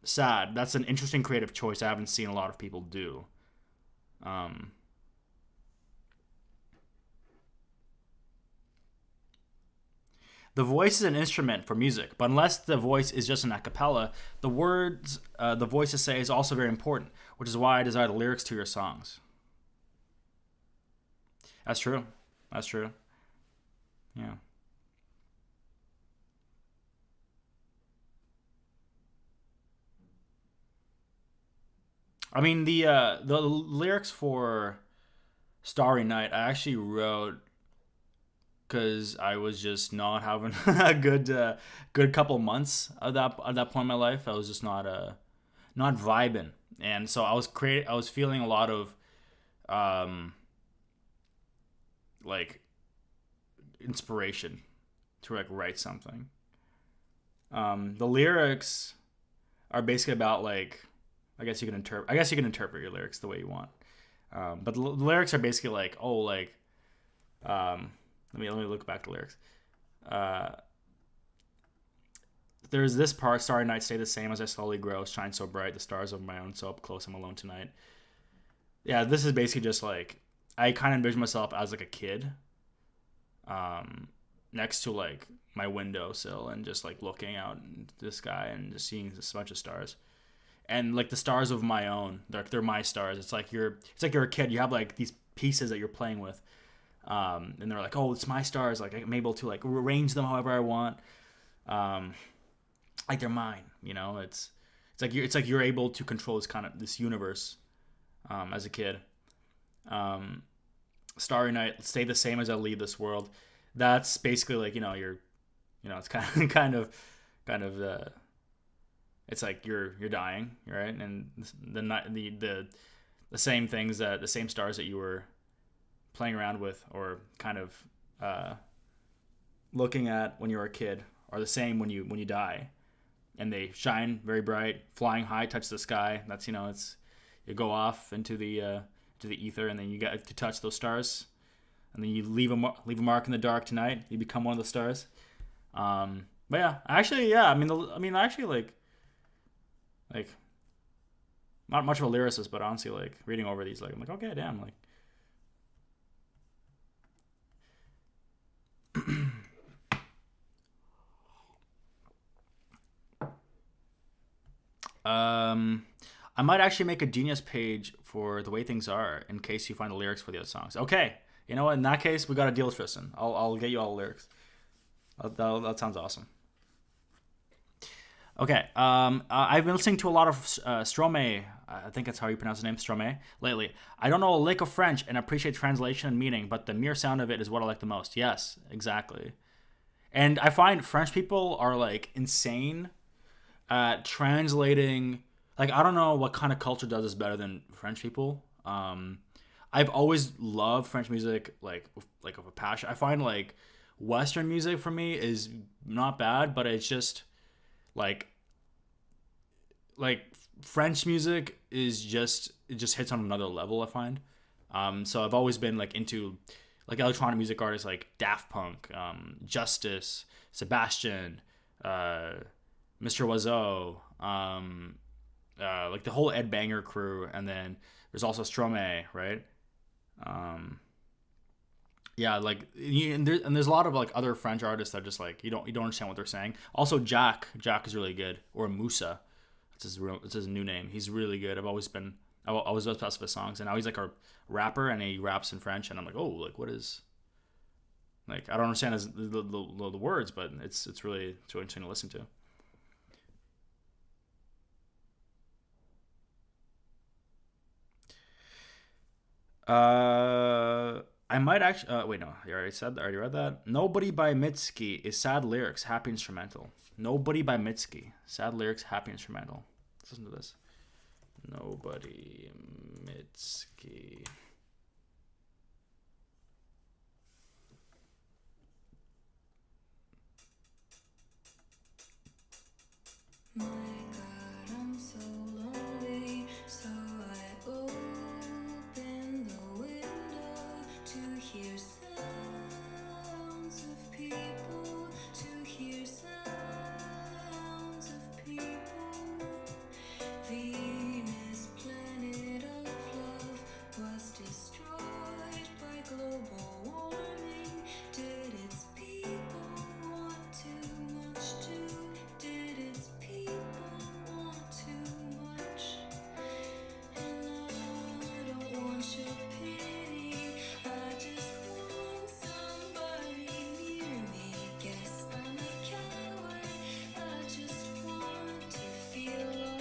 sad. That's an interesting creative choice I haven't seen a lot of people do. The voice is an instrument for music, but unless the voice is just an a cappella, the words the voices say is also very important, which is why I desire the lyrics to your songs. That's true. That's true. Yeah. I mean, the lyrics for Starry Night I actually wrote because I was just not having a good couple months at that point in my life. I was just not vibing, and so I was feeling a lot of like inspiration to like write something. The lyrics are basically about like, I guess you can interpret your lyrics the way you want. But the lyrics are basically like, oh, like, let me look back to lyrics. There's this part: starry night, stay the same as I slowly grow, shine so bright, the stars of my own, so up close, I'm alone tonight. Yeah, this is basically just like, I kind of envision myself as like a kid, next to like my windowsill, and just like looking out into the sky and just seeing this bunch of stars. And like the stars of my own, they're my stars. It's like you're a kid. You have like these pieces that you're playing with, and they're like, oh, it's my stars. Like, I'm able to like arrange them however I want. Like, they're mine. It's like you're able to control this universe, as a kid. Starry night, stay the same as I leave this world. That's basically like, it's kind of it's like you're dying, right? And the same things, the same stars that you were playing around with, or kind of looking at when you were a kid, are the same when you die, and they shine very bright, flying high, touch the sky. That's, it's, you go off into the ether, and then you get to touch those stars, and then you leave a mark in the dark tonight. You become one of the stars. But yeah, actually, yeah. I mean, actually, like, not much of a lyricist, but honestly, like, reading over these, like, I'm like, okay, damn, like. I might actually make a Genius page for The Way Things Are, in case you find the lyrics for the other songs. Okay, you know what? In that case, we got a deal with Tristan. I'll get you all the lyrics. That sounds awesome. Okay, I've been listening to a lot of Stromae, I think that's how you pronounce the name, Stromae, lately. I don't know a lick of French and appreciate translation and meaning, but the mere sound of it is what I like the most. Yes, exactly. And I find French people are, like, insane at translating. Like, I don't know what kind of culture does this better than French people. I've always loved French music, like with a passion. I find, like, Western music for me is not bad, but it's just like French music is just, it just hits on another level, I find. So I've always been like into like electronic music artists like Daft Punk, Justice, Sebastian, Mr. Oiseau, like the whole Ed Banger crew, and then there's also Stromae, right? Yeah, like and there's a lot of like other French artists that just like you don't understand what they're saying. Also, Jack is really good, or Musa, it's his new name. He's really good. I was obsessed with his songs, and now he's like a rapper and he raps in French, and I'm like, oh, like what is, like I don't understand the words, but it's really interesting to listen to. I might actually. Wait, no. I already read that. Nobody by Mitski is sad lyrics, happy instrumental. Nobody by Mitski, sad lyrics, happy instrumental. Let's listen to this. Nobody Mitski. My God, I'm so lonely, so I open the window to hear sounds of people, to hear sounds of people. Venus, planet of love, was destroyed by global warming. Did its people want too much too? Did its people want too much? And I don't want your pity, I just want somebody near me. Guess I'm a coward, I just want to feel alright.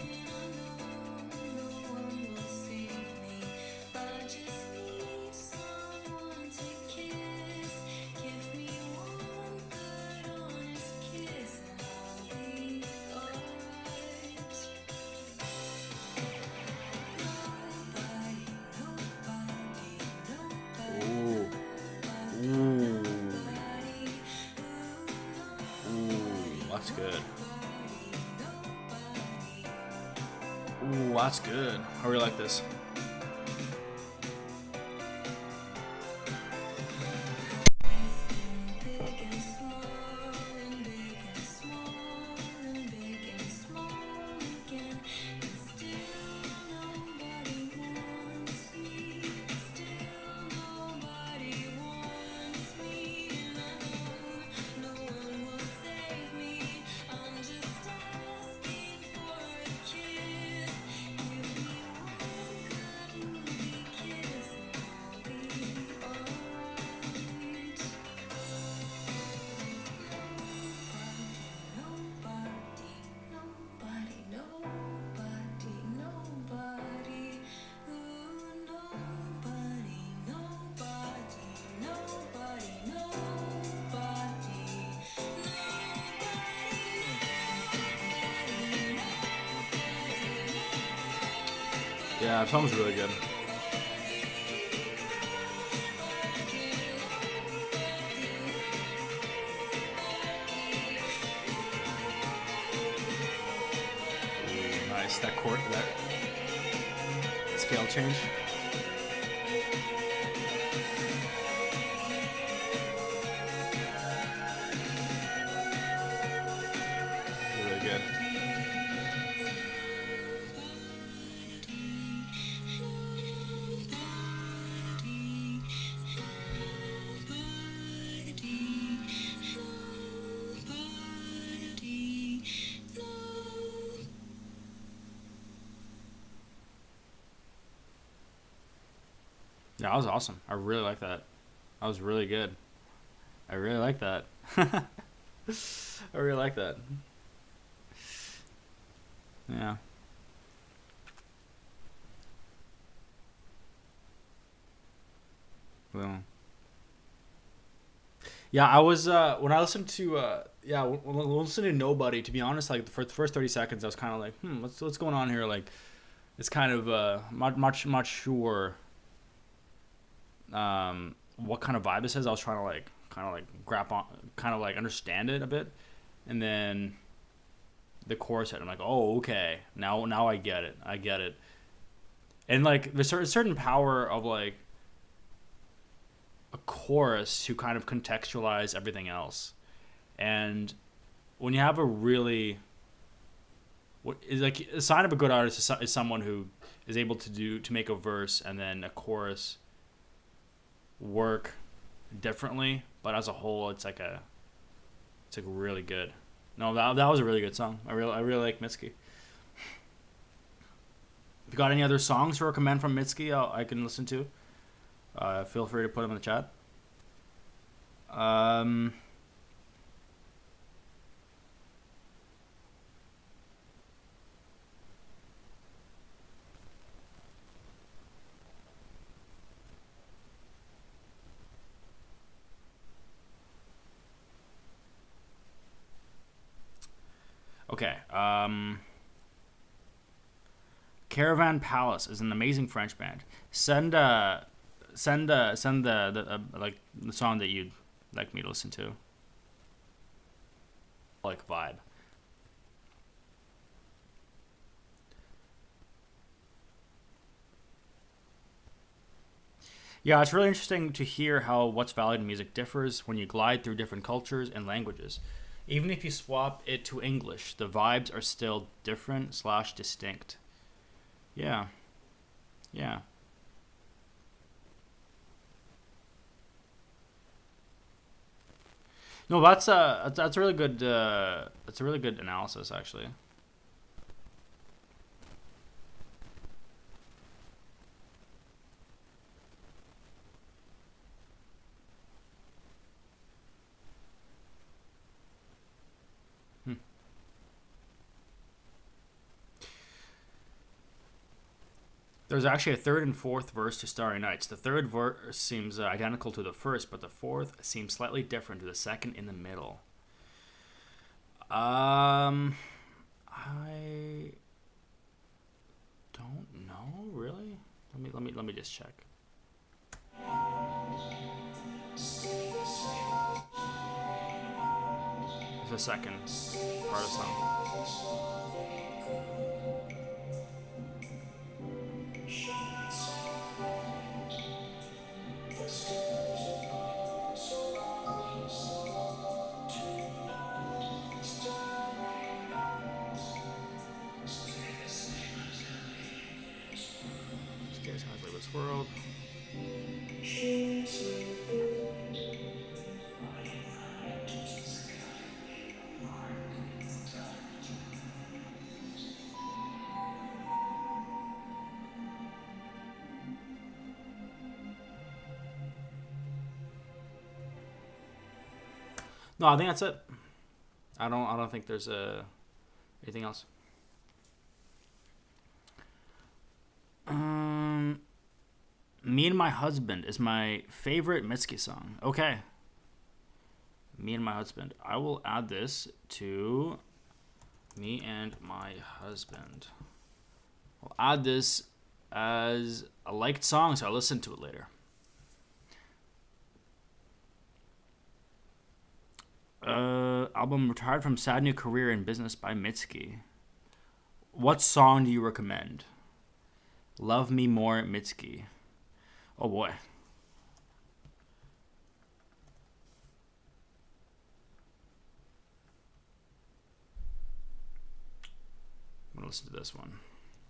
And I know no one will save me, I just need someone to kiss. Give me one good honest kiss and I'll be alright. Ooh. That's good. Ooh, that's good. I really like this. Big and small and big and small and big and small again. And still nobody wants me. Still nobody wants me. And I know no one will save me. I'm just asking for a kiss. Give me one good movie kiss and I'll be alright. Yeah, the song's really good. Ooh, nice. That chord, that scale change. Really good. Yeah, that was awesome. I really like that. That was really good. I really like that. I really like that. Yeah. Well. Yeah, I was when I listened to when listening to Nobody. To be honest, like for the first 30 seconds, I was kind of like, what's going on here? Like, it's kind of not sure what kind of vibe this is. I was trying to kind of grab on, kind of like understand it a bit, and then the chorus hit. I'm like, oh, okay, now I get it. And like there's a certain power of like a chorus to kind of contextualize everything else. And when you have a really what is like a sign of a good artist is someone who is able to make a verse and then a chorus work differently, but as a whole it's like really good. No, that was a really good song. I really like Mitski. If you got any other songs to recommend from Mitski, I can listen to. Feel free to put them in the chat. Okay. Caravan Palace is an amazing French band. Send the like the song that you'd like me to listen to. Like vibe. Yeah, it's really interesting to hear how what's valued in music differs when you glide through different cultures and languages. Even if you swap it to English, the vibes are still different / distinct. Yeah. Yeah. No, that's a really good that's a really good analysis actually. There's actually a third and fourth verse to Starry Nights. The third verse seems identical to the first, but the fourth seems slightly different to the second in the middle. I don't know really. Let me just check. It's the second part of the song. This world. No, I think that's it. I don't think there's anything else. Me and My Husband is my favorite Mitski song. Okay. Me and My Husband. I will add this to Me and My Husband. I'll add this as a liked song, so I'll listen to it later. Album Retired from Sad New Career in Business by Mitski. What song do you recommend? Love Me More, Mitski. Oh boy. I'm gonna listen to this one.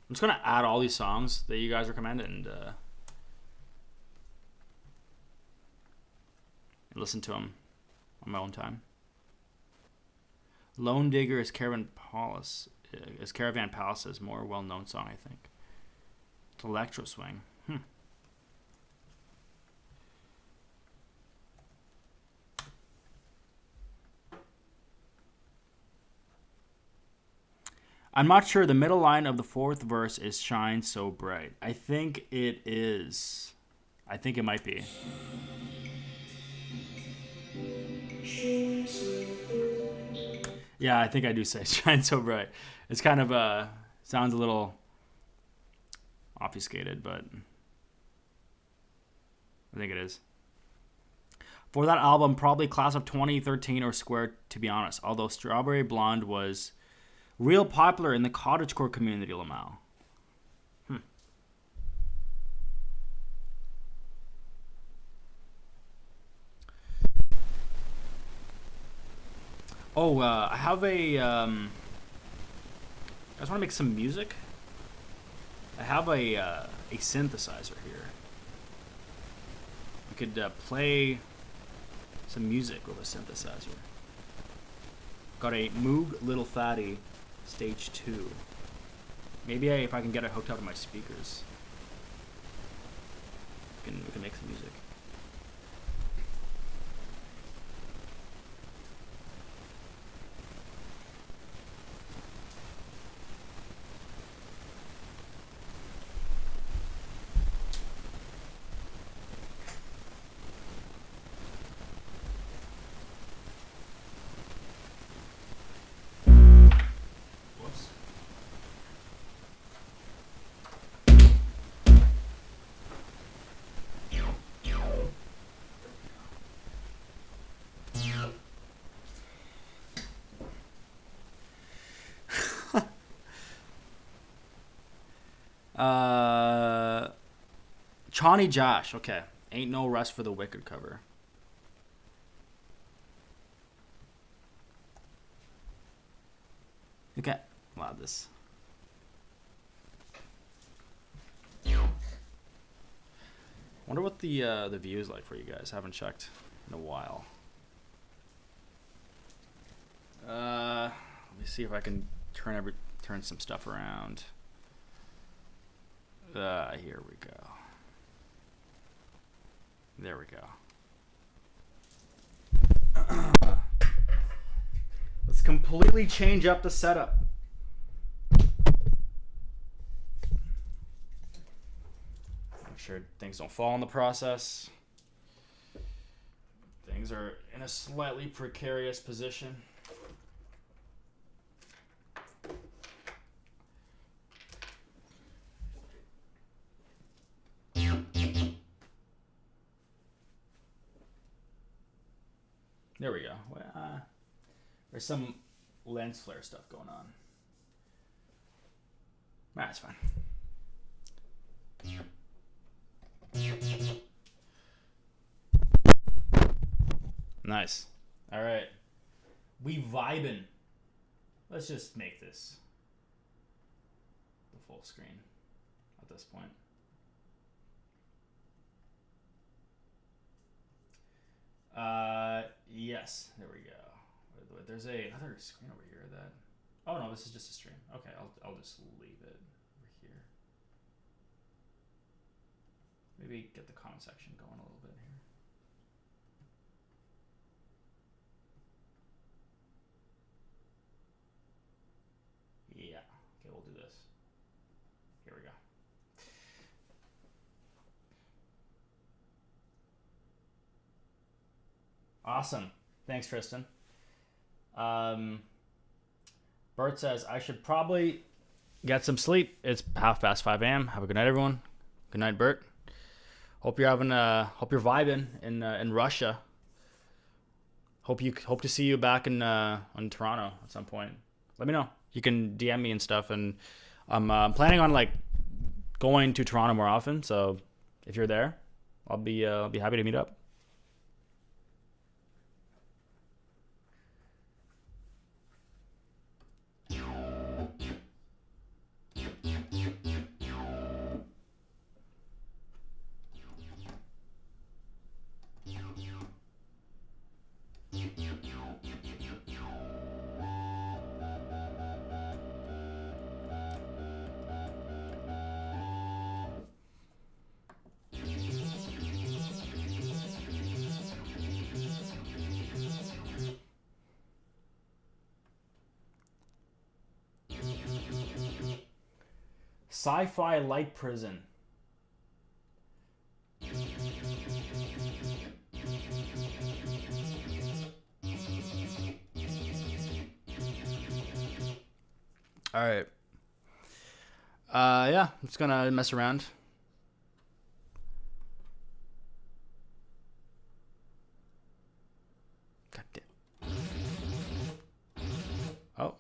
I'm just gonna add all these songs that you guys recommend and listen to them on my own time. Lone Digger is Caravan Palace's more well-known song, I think. Electro Swing. I'm not sure the middle line of the fourth verse is Shine So Bright. I think it is. I think it might be. Yeah, I think I do say Shine So Bright. It's kind of sounds a little obfuscated, but I think it is. For that album, probably class of 2013 or Square, to be honest. Although Strawberry Blonde was real popular in the cottagecore community, Lamau. Oh, I have a. I just want to make some music. I have a synthesizer here. We could play some music with a synthesizer. Got a Moog Little Fatty Stage 2. Maybe if I can get it hooked up to my speakers, we can make some music. Whoops. Chani Josh, okay. Ain't No Rest for the Wicked cover. Okay, wow, this. Wonder what the view is like for you guys. Haven't checked in a while. Let me see if I can turn some stuff around. Here we go. There we go. Let's completely change up the setup. Make sure things don't fall in the process. Things are in a slightly precarious position. There we go. There's some lens flare stuff going on. That's fine. Nice. All right. We vibin'. Let's just make this the full screen at this point. Yes, there we go. There's another screen over here that. Oh no, this is just a stream. Okay, I'll just leave it over here. Maybe get the comment section going a little bit here. Yeah. Okay, we'll do this. Here we go. Awesome. Thanks, Tristan. Bert says, I should probably get some sleep. It's 5:30 a.m. Have a good night, everyone. Good night, Bert. Hope you're vibing in Russia. Hope to see you back in Toronto at some point. Let me know. You can DM me and stuff, and I'm planning on like going to Toronto more often. So if you're there, I'll be happy to meet up. Sci-fi light prison. All right. Yeah, I'm just gonna mess around. God damn. Oh.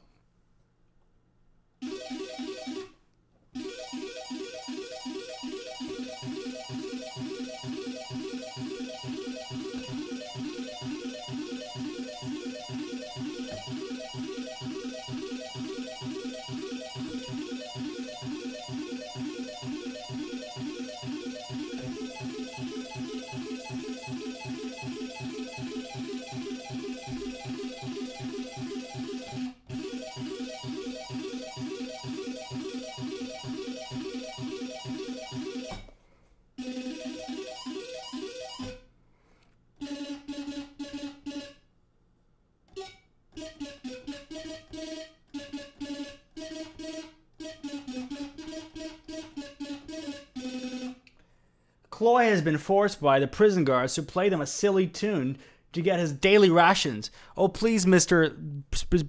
Chloe has been forced by the prison guards to play them a silly tune to get his daily rations. Oh, please, Mr.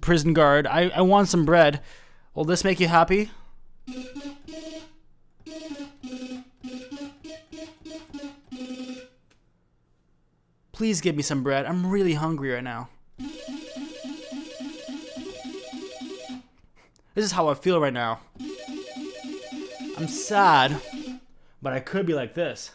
Prison Guard, I want some bread. Will this make you happy? Please give me some bread. I'm really hungry right now. This is how I feel right now. I'm sad, but I could be like this.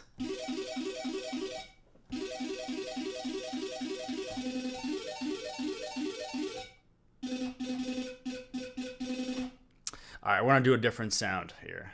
Alright, we're gonna do a different sound here.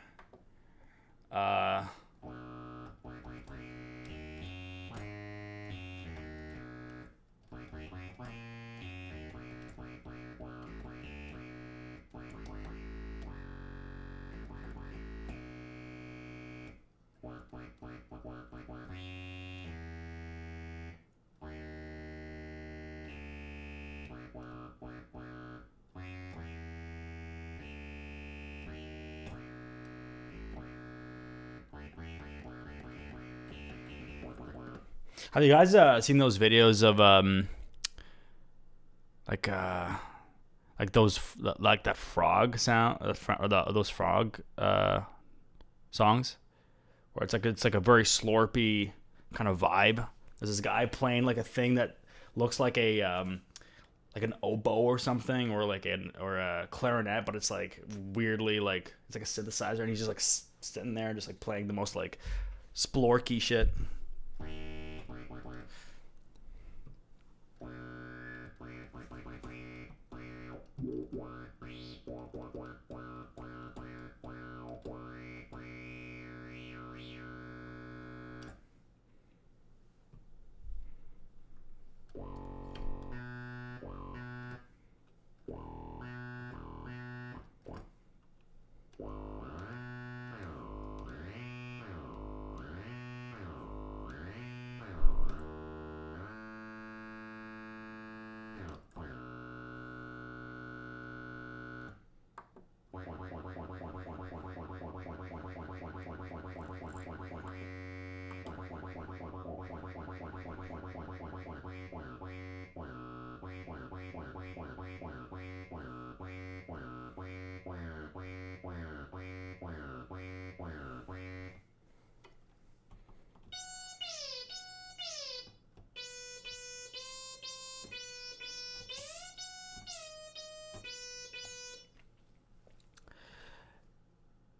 Have you guys seen those videos of like those like that frog sound or those frog songs where it's like a very slurpy kind of vibe? There's this guy playing like a thing that looks like a like an oboe or something, or like a clarinet, but it's like weirdly like it's like a synthesizer, and he's just like sitting there just like playing the most like splorky shit.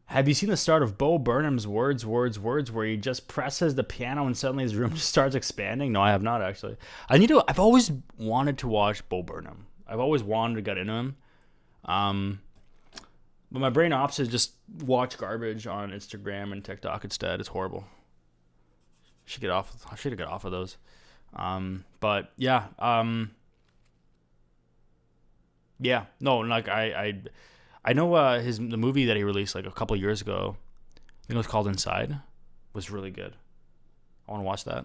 Have you seen the start of Bo Burnham's Words, where he just presses the piano and suddenly his room just starts expanding? No, I have not actually. I've always wanted to watch Bo Burnham. I've always wanted to get into him. But my brain opts to just watch garbage on Instagram and TikTok instead. It's horrible. I should get off of those. But yeah. Yeah. No, like I know the movie that he released like a couple years ago, I think it was called Inside, was really good. I want to watch that.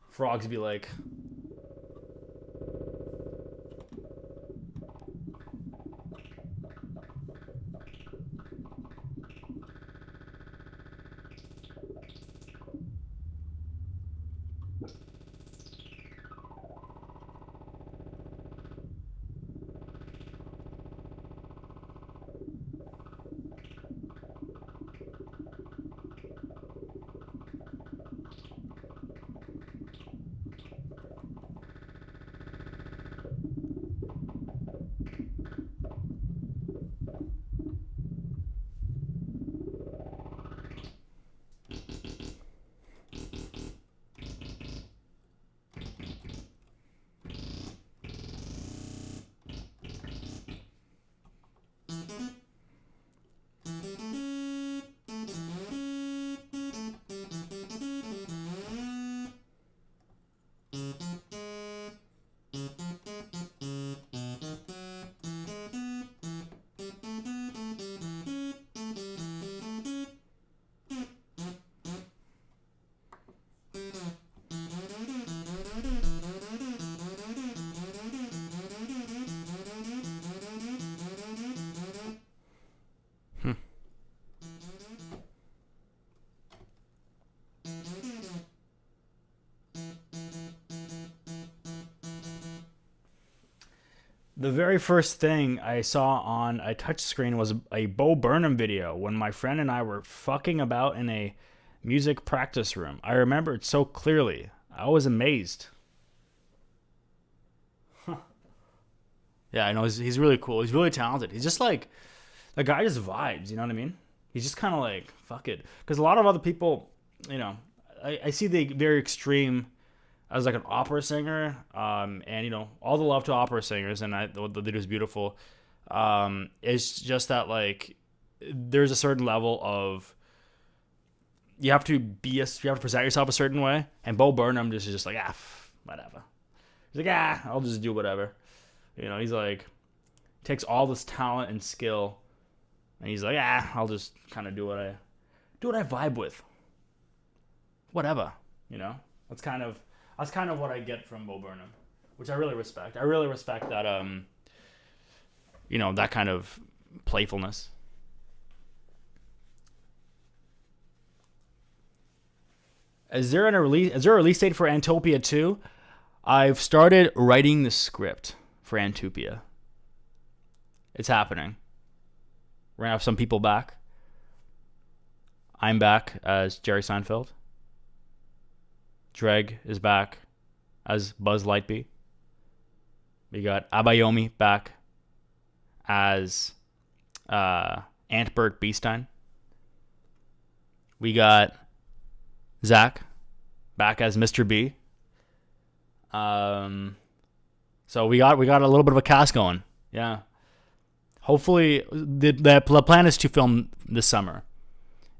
Frogs be like, The very first thing I saw on a touchscreen was a Bo Burnham video when my friend and I were fucking about in a music practice room. I remember it so clearly. I was amazed. Huh. Yeah, I know. He's really cool. He's really talented. He's just like, the guy just vibes, you know what I mean? He's just kind of like, fuck it. Because a lot of other people, you know, I see the very extreme as like an opera singer, and you know, all the love to opera singers, and what they do is beautiful. It's just that like there's a certain level of you have to present yourself a certain way, and Bo Burnham is just like whatever. He's like I'll just do whatever. You know, he's like takes all this talent and skill, and he's like I'll just kind of do what I vibe with. Whatever, you know. That's kind of what I get from Bo Burnham, which I really respect. I really respect that, you know, that kind of playfulness. Is there a release date for Antopia 2? I've started writing the script for Antopia. It's happening. We're gonna have some people back. I'm back as Jerry Seinfeld. Dreg is back as Buzz Lightyear. We got Abayomi back as Antbert Beestein. We got Zach back as Mr. B. So we got a little bit of a cast going. Yeah. Hopefully, the plan is to film this summer,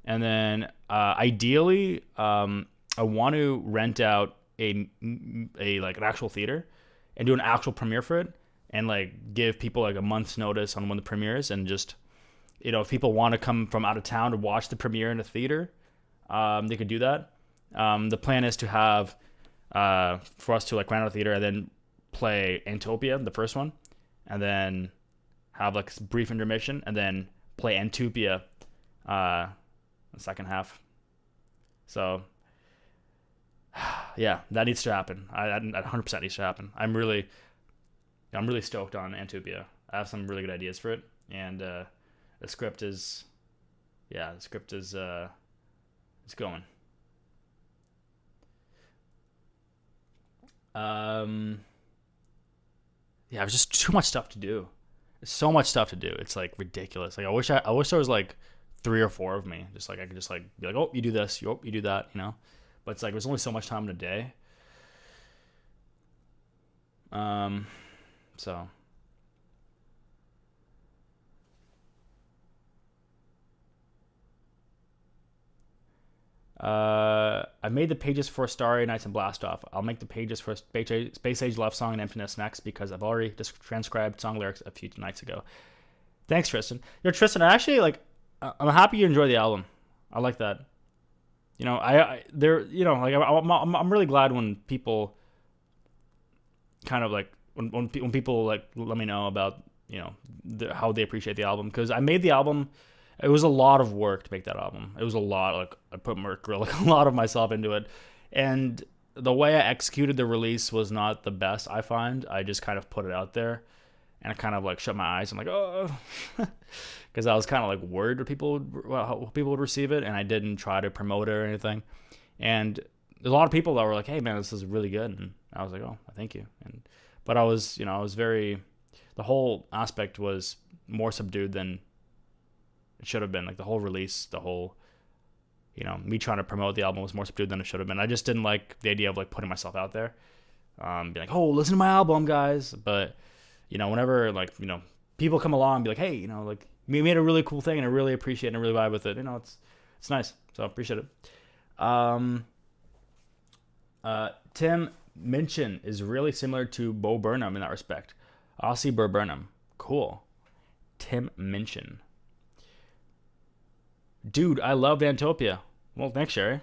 and then ideally, I want to rent out a like an actual theater and do an actual premiere for it, and like give people like a month's notice on when the premiere is, and just, you know, if people want to come from out of town to watch the premiere in a theater, they could do that. The plan is to have for us to like rent out a theater and then play Antopia, the first one, and then have like a brief intermission, and then play Antopia the second half. So yeah, that needs to happen. I 100% needs to happen. I'm really stoked on Antopia. I have some really good ideas for it, and the script is it's going. Yeah, it's just too much stuff to do. There's so much stuff to do. It's like ridiculous. Like I wish there was like 3 or 4 of me. Just like I could just like be like, oh, you do this, you do that, you know. But it's like there's only so much time in a day. So I made the pages for Starry Nights and Blast Off. I'll make the pages for Space Age Love Song and Emptiness next, because I've already just transcribed song lyrics a few nights ago. Thanks, Tristan. Tristan, I actually I'm happy you enjoy the album. I like that. You know, I'm really glad when people kind of like when people like let me know about, you know, how they appreciate the album, because I made the album. It was a lot of work to make that album. It was a lot. Like I put like a lot of myself into it, and the way I executed the release was not the best. I find I just kind of put it out there, and I kind of like shut my eyes. I'm like, oh, because I was kind of like worried how people would receive it, and I didn't try to promote it or anything. And there's a lot of people that were like, hey man, this is really good, and I was like, oh, thank you. But I was the whole aspect was more subdued than it should have been. Like the whole release, you know, me trying to promote the album was more subdued than it should have been. I just didn't like the idea of like putting myself out there, be like, oh, listen to my album, guys. But you know, whenever like, you know, people come along and be like, hey, you know, like we made a really cool thing and I really appreciate it and I really vibe with it. You know, it's nice. So I appreciate it. Tim, Minchin is really similar to Bo Burnham in that respect. Aussie Bo Burnham. Cool. Tim Minchin. Dude, I love Antopia. Well, thanks, Sherry.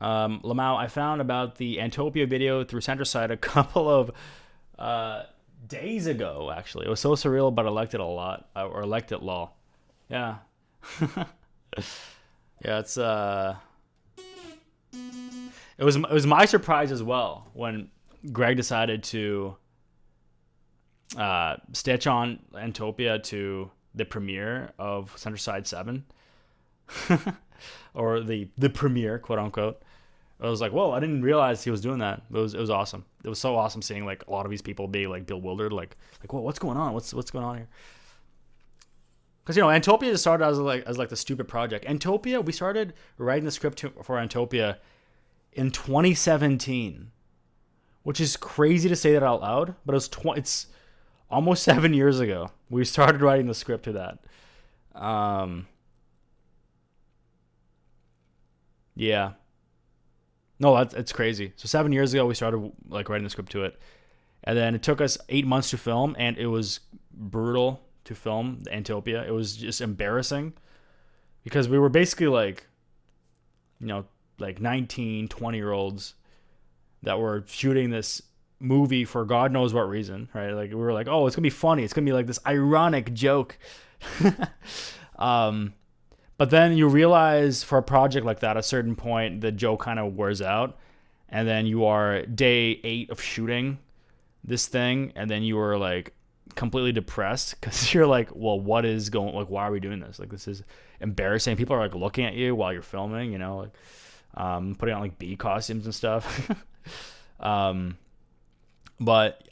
Lamau, I found about the Antopia video through Centroside a couple of days ago, actually. It was so surreal, but I liked it a lot. Or liked it, lol. Yeah. Yeah, it's it was my surprise as well when Greg decided to stitch on Antopia to the premiere of Centroside 7. Or the premiere, quote unquote. I was like, whoa, I didn't realize he was doing that. It was awesome. It was so awesome seeing like a lot of these people be like bewildered, like whoa, what's going on? What's going on here? Because Antopia just started as like the stupid project. Antopia, we started writing the script for Antopia in 2017, which is crazy to say that out loud, but it's almost 7 years ago we started writing the script to that. Yeah. No, it's crazy. So 7 years ago we started like writing the script to it, and then it took us 8 months to film, and it was brutal to film Antopia. It was just embarrassing because we were basically like 19, 20-year-olds that were shooting this movie for God knows what reason, right? Like we were like, oh, it's gonna be funny. It's gonna be like this ironic joke. But then you realize for a project like that, at a certain point, the joke kind of wears out, and then you are day 8 of shooting this thing, and then you are like completely depressed because you're like, well, what is going? Like, why are we doing this? Like, this is embarrassing. People are like looking at you while you're filming, like putting on like bee costumes and stuff. But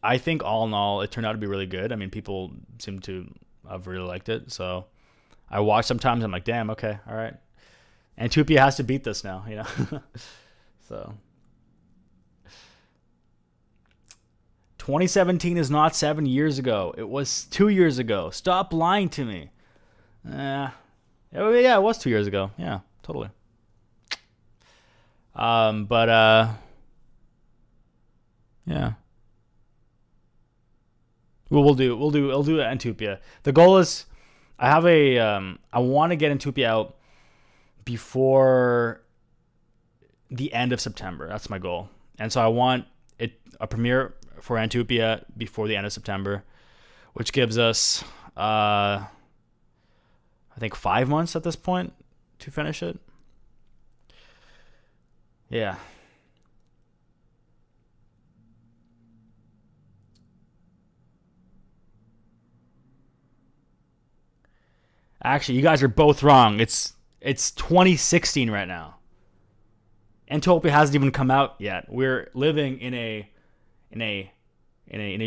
I think all in all, it turned out to be really good. I mean, people seem to have really liked it, so. I watch sometimes. I'm like, damn, okay, all right. Antopia has to beat this now, So, 2017 is not 7 years ago. It was 2 years ago. Stop lying to me. Yeah, it was 2 years ago. Yeah, totally. Yeah. We'll do Antopia. The goal is. I have I want to get Antopia out before the end of September. That's my goal. And so I want a premiere for Antopia before the end of September, which gives us, I think 5 months at this point to finish it. Yeah. Actually, you guys are both wrong. It's 2016 right now. Antopia hasn't even come out yet. We're living in a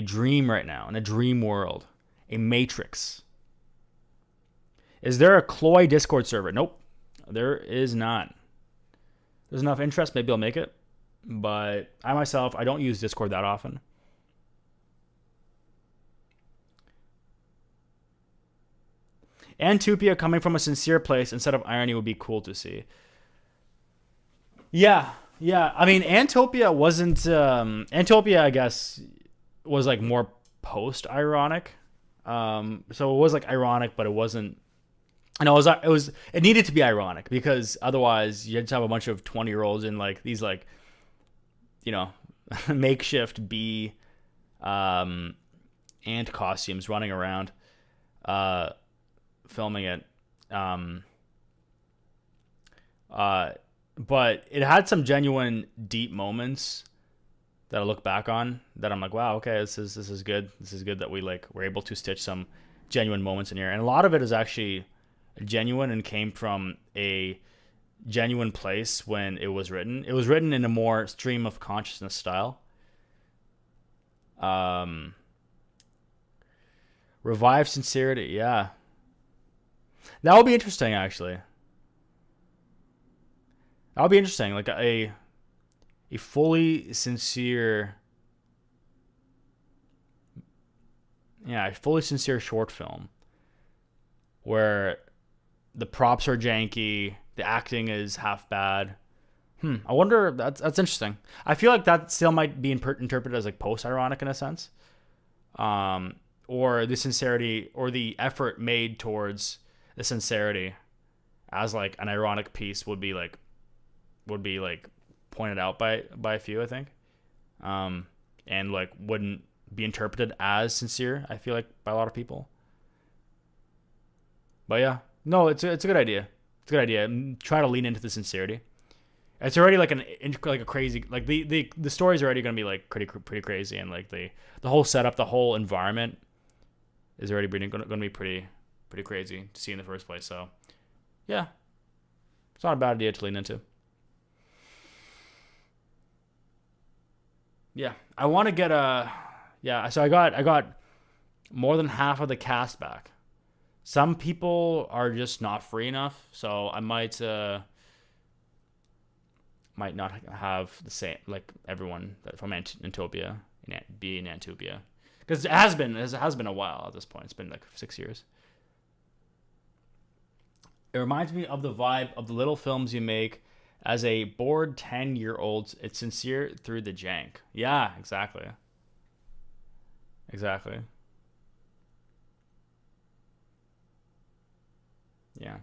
dream right now, in a dream world, a matrix. Is there a Cloy Discord server? Nope, there is not. There's enough interest, maybe I'll make it, but I myself, I don't use Discord that often. Antopia coming from a sincere place instead of irony would be cool to see. Yeah. I mean, Antopia wasn't. Antopia, I guess, was like more post-ironic. So it was like ironic, but it wasn't. I know it needed to be ironic because otherwise you had to have a bunch of 20-year-olds in like these like, makeshift bee, ant costumes running around. Filming it, but it had some genuine deep moments that I look back on that I'm like, wow, okay, this is good. This is good that we like were able to stitch some genuine moments in here, and a lot of it is actually genuine and came from a genuine place when it was written. It was written in a more stream of consciousness style. Revive sincerity, yeah. That would be interesting, actually. That would be interesting, like a fully sincere, a fully sincere short film where the props are janky, the acting is half bad, I wonder. That's interesting. I feel like that still might be interpreted as like post-ironic in a sense, or the sincerity or the effort made towards the sincerity as like an ironic piece would be like pointed out by a few, I think, and like wouldn't be interpreted as sincere. I feel like by a lot of people. But yeah, no, it's a good idea. It's a good idea. Try to lean into the sincerity. It's already like a crazy, like the story's already gonna be like pretty crazy, and like the whole setup, the whole environment is already gonna be pretty crazy to see in the first place. So yeah, it's not a bad idea to lean into. Yeah, I want to get so I got more than half of the cast back. Some people are just not free enough, so I might not have the same, like everyone from Antopia be in Antopia, because it has been a while at this point. It's been like 6 years. It reminds me of the vibe of the little films you make as a bored 10-year-old. It's sincere through the jank. Yeah, exactly. Yeah.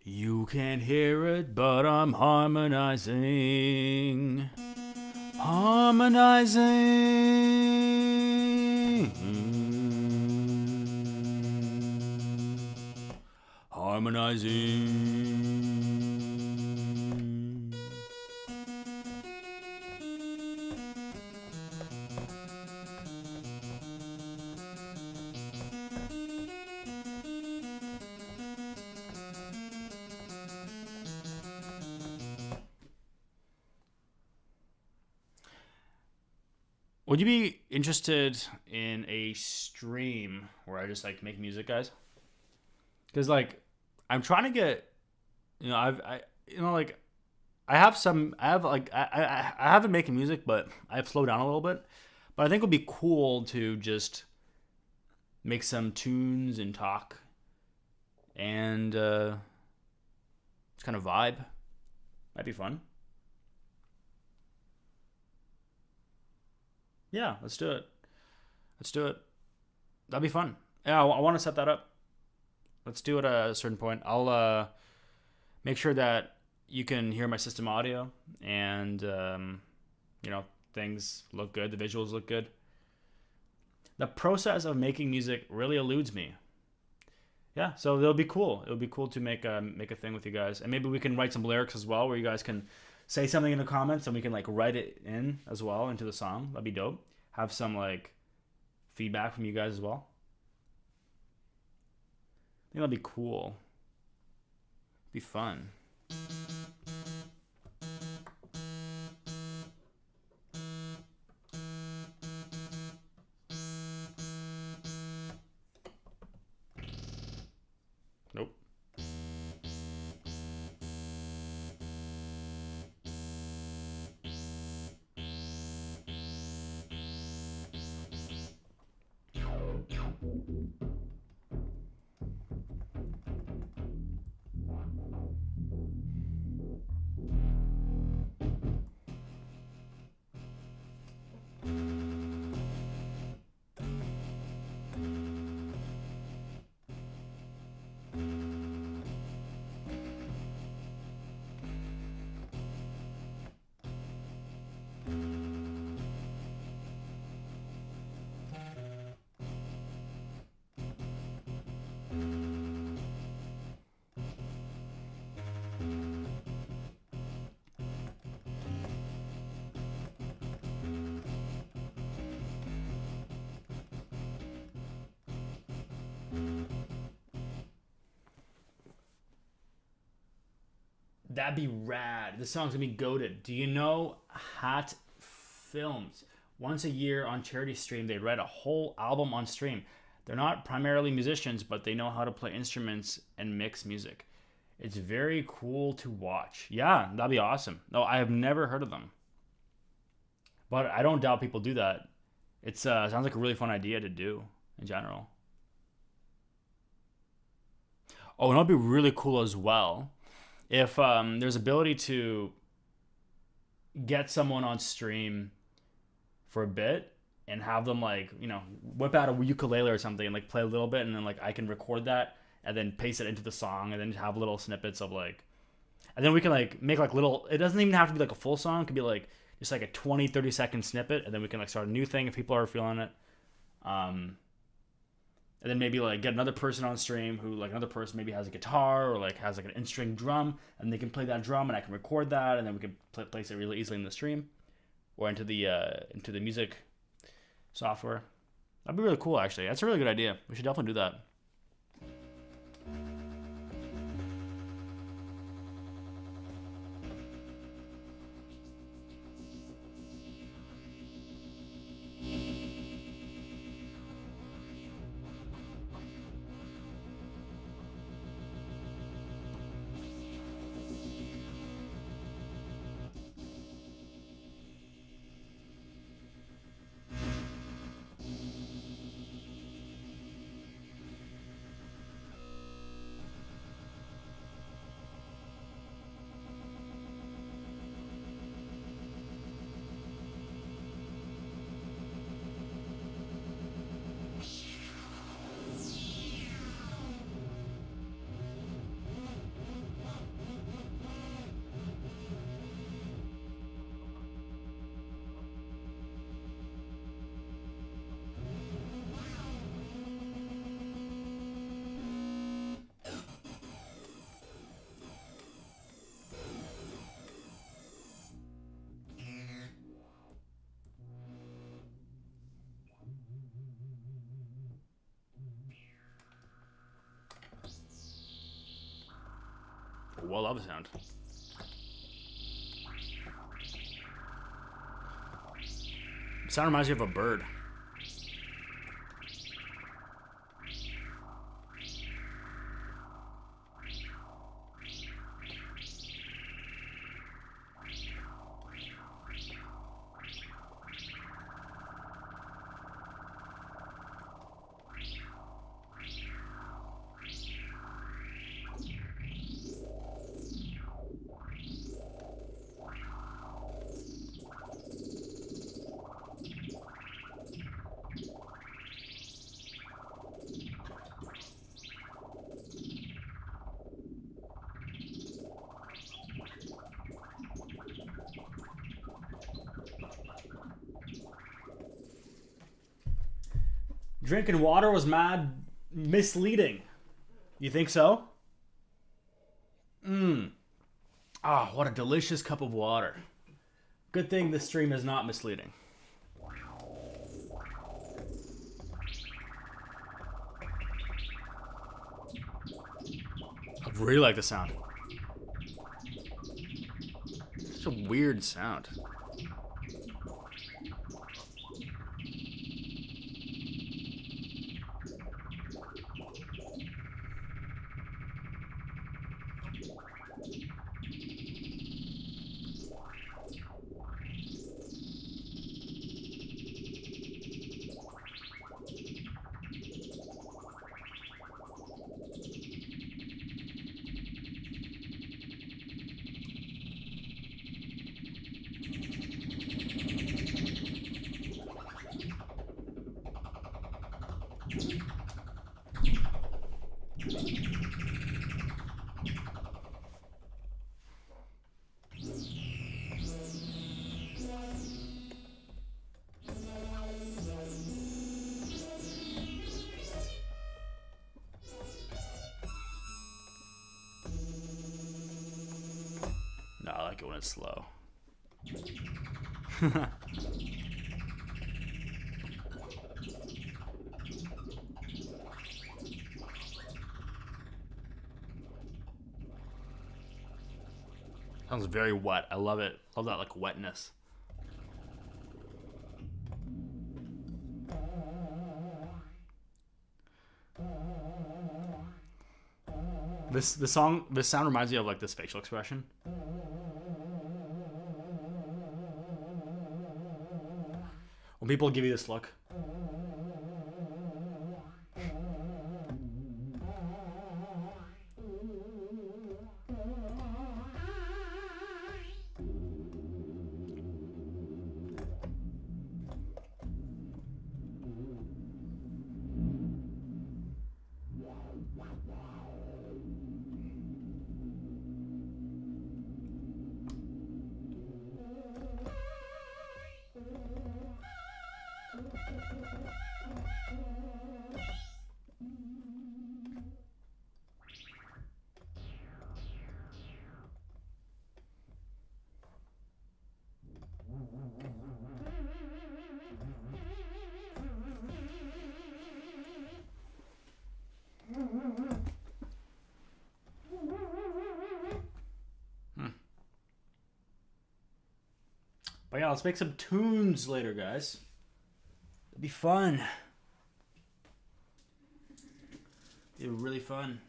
You can't hear it, but I'm harmonizing. Harmonizing. Would you be interested in a stream where I just like make music, guys? Because like I'm trying to get, like I have been making music, but I've slowed down a little bit. But I think it would be cool to just make some tunes and talk and just kind of vibe. That'd be fun. Yeah, let's do it. That'd be fun. Yeah, I want to set that up. Let's do it at a certain point. I'll make sure that you can hear my system audio and things look good. The visuals look good. The process of making music really eludes me. Yeah, so it'll be cool. It'll be cool to make a thing with you guys, and maybe we can write some lyrics as well, where you guys can say something in the comments, and we can like write it in as well into the song. That'd be dope. Have some like feedback from you guys as well. I think that'd be cool. Be fun. Nope. That'd be rad. This song's gonna be goated. Do you know Hat Films? Once a year on charity stream, they write a whole album on stream. They're not primarily musicians, but they know how to play instruments and mix music. It's very cool to watch. Yeah, that'd be awesome. No, I have never heard of them, but I don't doubt people do that. It sounds like a really fun idea to do in general. Oh, and it'll be really cool as well if there's ability to get someone on stream for a bit and have them like, you know, whip out a ukulele or something and like play a little bit, and then like I can record that and then paste it into the song and then have little snippets of like, and then we can like make like little, it doesn't even have to be like a full song. It could be like just like a 20-30 second snippet, and then we can like start a new thing if people are feeling it. And then maybe like get another person on stream who like another person maybe has a guitar or like has like an in-string drum, and they can play that drum and I can record that, and then we can place it really easily in the stream or into the music software. That'd be really cool, actually. That's a really good idea. We should definitely do that. Well, love the sound. Sound reminds me of a bird. Drinking water was mad misleading. You think so? Ah, what a delicious cup of water. Good thing this stream is not misleading. I really like the sound. Such a weird sound. No, I like it when it's slow. Sounds very wet. I love it. Love that like wetness. This sound reminds me of like this facial expression. When people give you this look. But yeah, let's make some tunes later, guys. It'd be fun. It'd be really fun.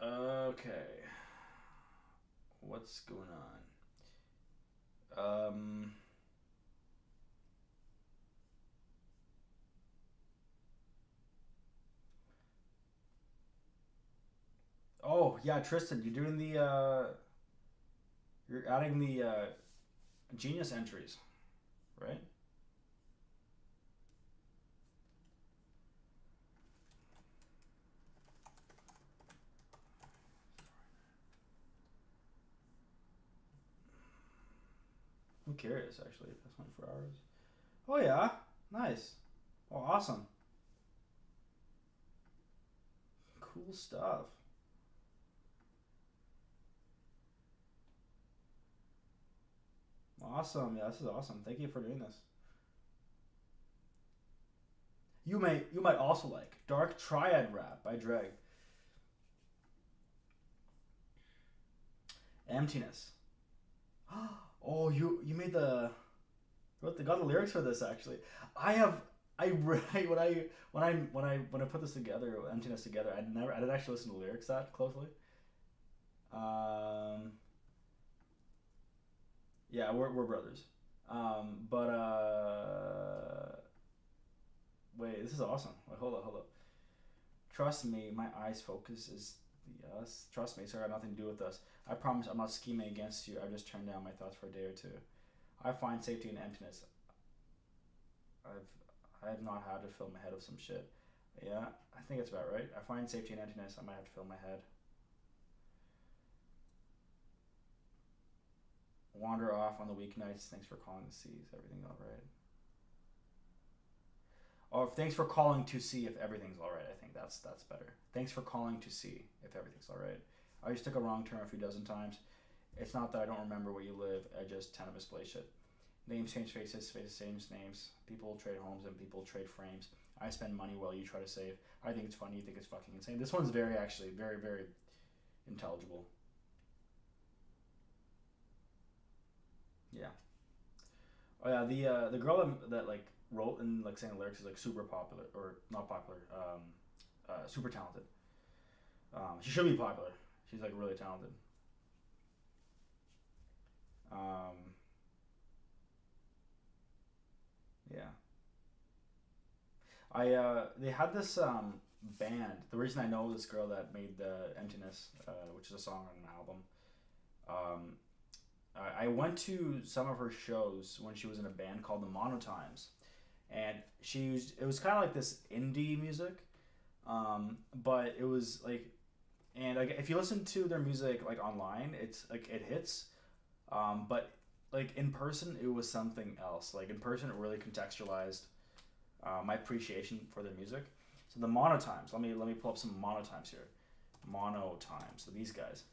Okay. What's going on? Oh, yeah, Tristan, you're doing you're adding the Genius entries, right? I'm curious, actually. That's 24 hours. Oh, yeah. Nice. Oh, awesome. Cool stuff. Awesome. Yeah, this is awesome. Thank you for doing this. You might also like Dark Triad Rap by Dreg. Emptiness. Oh, you made got the lyrics for this actually. When I put this together, Emptiness together, I didn't actually listen to the lyrics that closely. Yeah, we're brothers. Wait, this is awesome. Wait, hold up. Trust me, my eyes focus is the us. Trust me, sir, I got nothing to do with us. I promise I'm not scheming against you. I just turned down my thoughts for a day or two. I find safety in emptiness. I have not had to fill my head with some shit. Yeah, I think it's about right. I find safety in emptiness. I might have to fill my head. Wander off on the weeknights. Thanks for calling to see. Is everything all right? Or thanks for calling to see if everything's all right. I think that's better. Thanks for calling to see if everything's all right. I just took a wrong turn a few dozen times. It's not that I don't remember where you live. I just tend to misplace shit. Names change faces, faces change names. People trade homes and people trade frames. I spend money while you try to save. I think it's funny. You think it's fucking insane. This one's very intelligible. Yeah. Oh yeah, the girl that like wrote and like sang the lyrics is like super popular or not popular, super talented. She should be popular. She's like really talented. Yeah. They had this band. The reason I know this girl that made the Emptiness, which is a song on an album. I went to some of her shows when she was in a band called the Monotimes, and it was kind of like this indie music, but it was like, and like if you listen to their music like online, it's like it hits, but like in person it was something else. Like in person it really contextualized my appreciation for their music. So the monotimes. Let me pull up some monotimes here. Monotimes. So these guys.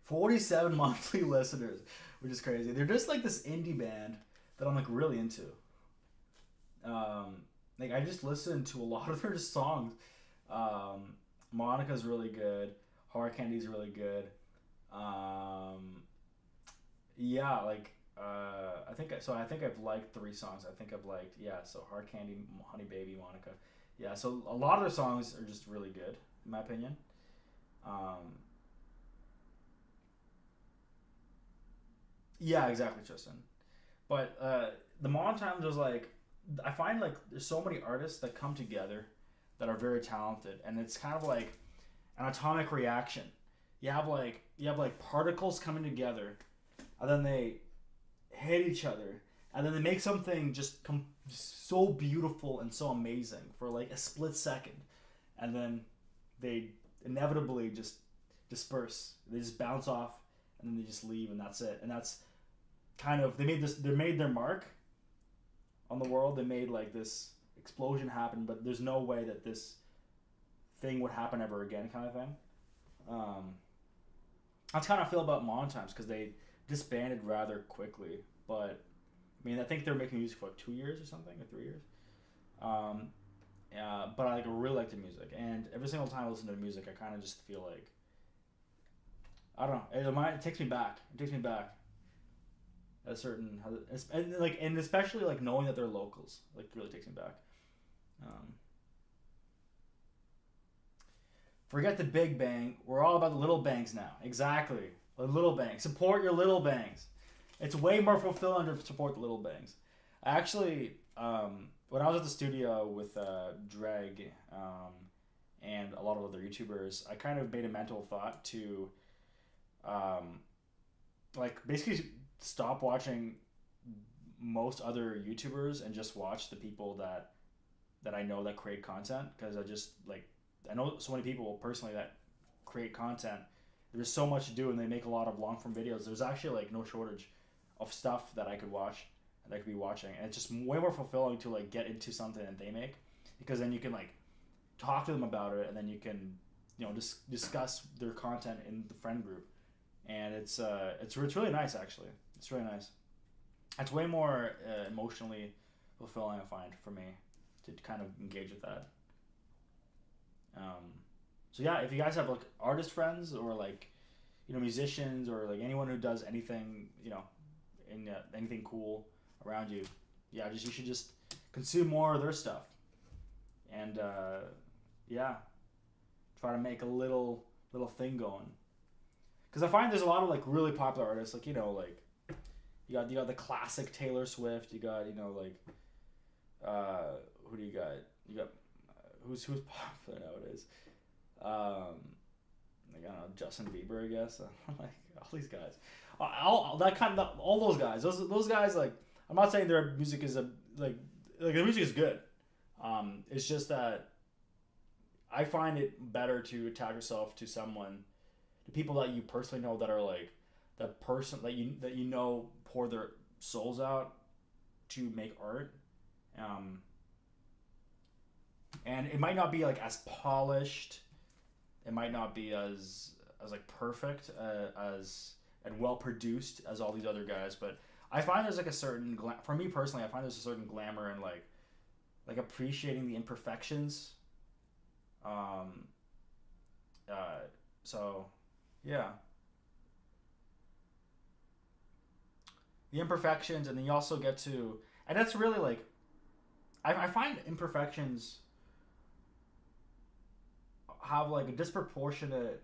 47 monthly listeners, which is crazy. They're just like this indie band that I'm like really into. Like I just listened to a lot of their songs. Monica's really good. Hard Candy's really good. Yeah, like I think I've liked 3 songs. I think I've liked so Hard Candy, Honey Baby, Monica. Yeah, so a lot of their songs are just really good in my opinion. Yeah, exactly, Tristan. But the Modern Times was like, I find like there's so many artists that come together that are very talented, and it's kind of like an atomic reaction. You have like particles coming together, and then they hit each other, and then they make something just so beautiful and so amazing for like a split second, and then they inevitably just disperse. They just bounce off, and then they just leave, and that's it. And that's kind of they made their mark on the world. They made like this explosion happen, but there's no way that this thing would happen ever again, kind of thing. That's kind of feel about Modern Times because they disbanded rather quickly. But I mean, I think they're making music for like 2 years or something, or 3 years. But I really like the music, and every single time I listen to the music, I kind of just feel like I don't know. It takes me back. It takes me back. A certain and especially like knowing that they're locals like really takes me back. Forget the big bang. We're all about the little bangs now. Exactly, the little bangs. Support your little bangs. It's way more fulfilling to support the little bangs. Actually, when I was at the studio with Dreg and a lot of other YouTubers, I kind of made a mental thought to like basically stop watching most other YouTubers and just watch the people that I know that create content, because I know so many people personally that create content. There's so much to do, and they make a lot of long form videos. There's actually like no shortage of stuff that I could watch and I could be watching, and it's just way more fulfilling to like get into something that they make, because then you can like talk to them about it, and then you can discuss their content in the friend group, and it's really nice actually. It's really nice. It's way more emotionally fulfilling, I find, for me to kind of engage with that. So yeah, if you guys have like artist friends or like musicians or like anyone who does anything anything cool around you, you should just consume more of their stuff, and try to make a little thing going. Because I find there's a lot of like really popular artists, like like you got the classic Taylor Swift. You got who do you got? You got who's popular nowadays? Like I don't know, Justin Bieber, I guess. Like all these guys, all those guys. Those guys, like I'm not saying their music is like their music is good. It's just that I find it better to attach yourself to people that you personally know, that are like the person that you know pour their souls out to make art. And it might not be like as polished, it might not be as like perfect as and well produced as all these other guys, but I find there's like a certain for me personally, I find there's a certain glamour in like appreciating the imperfections. So yeah, the imperfections, and then you also get to, and that's really like I find imperfections have like a disproportionate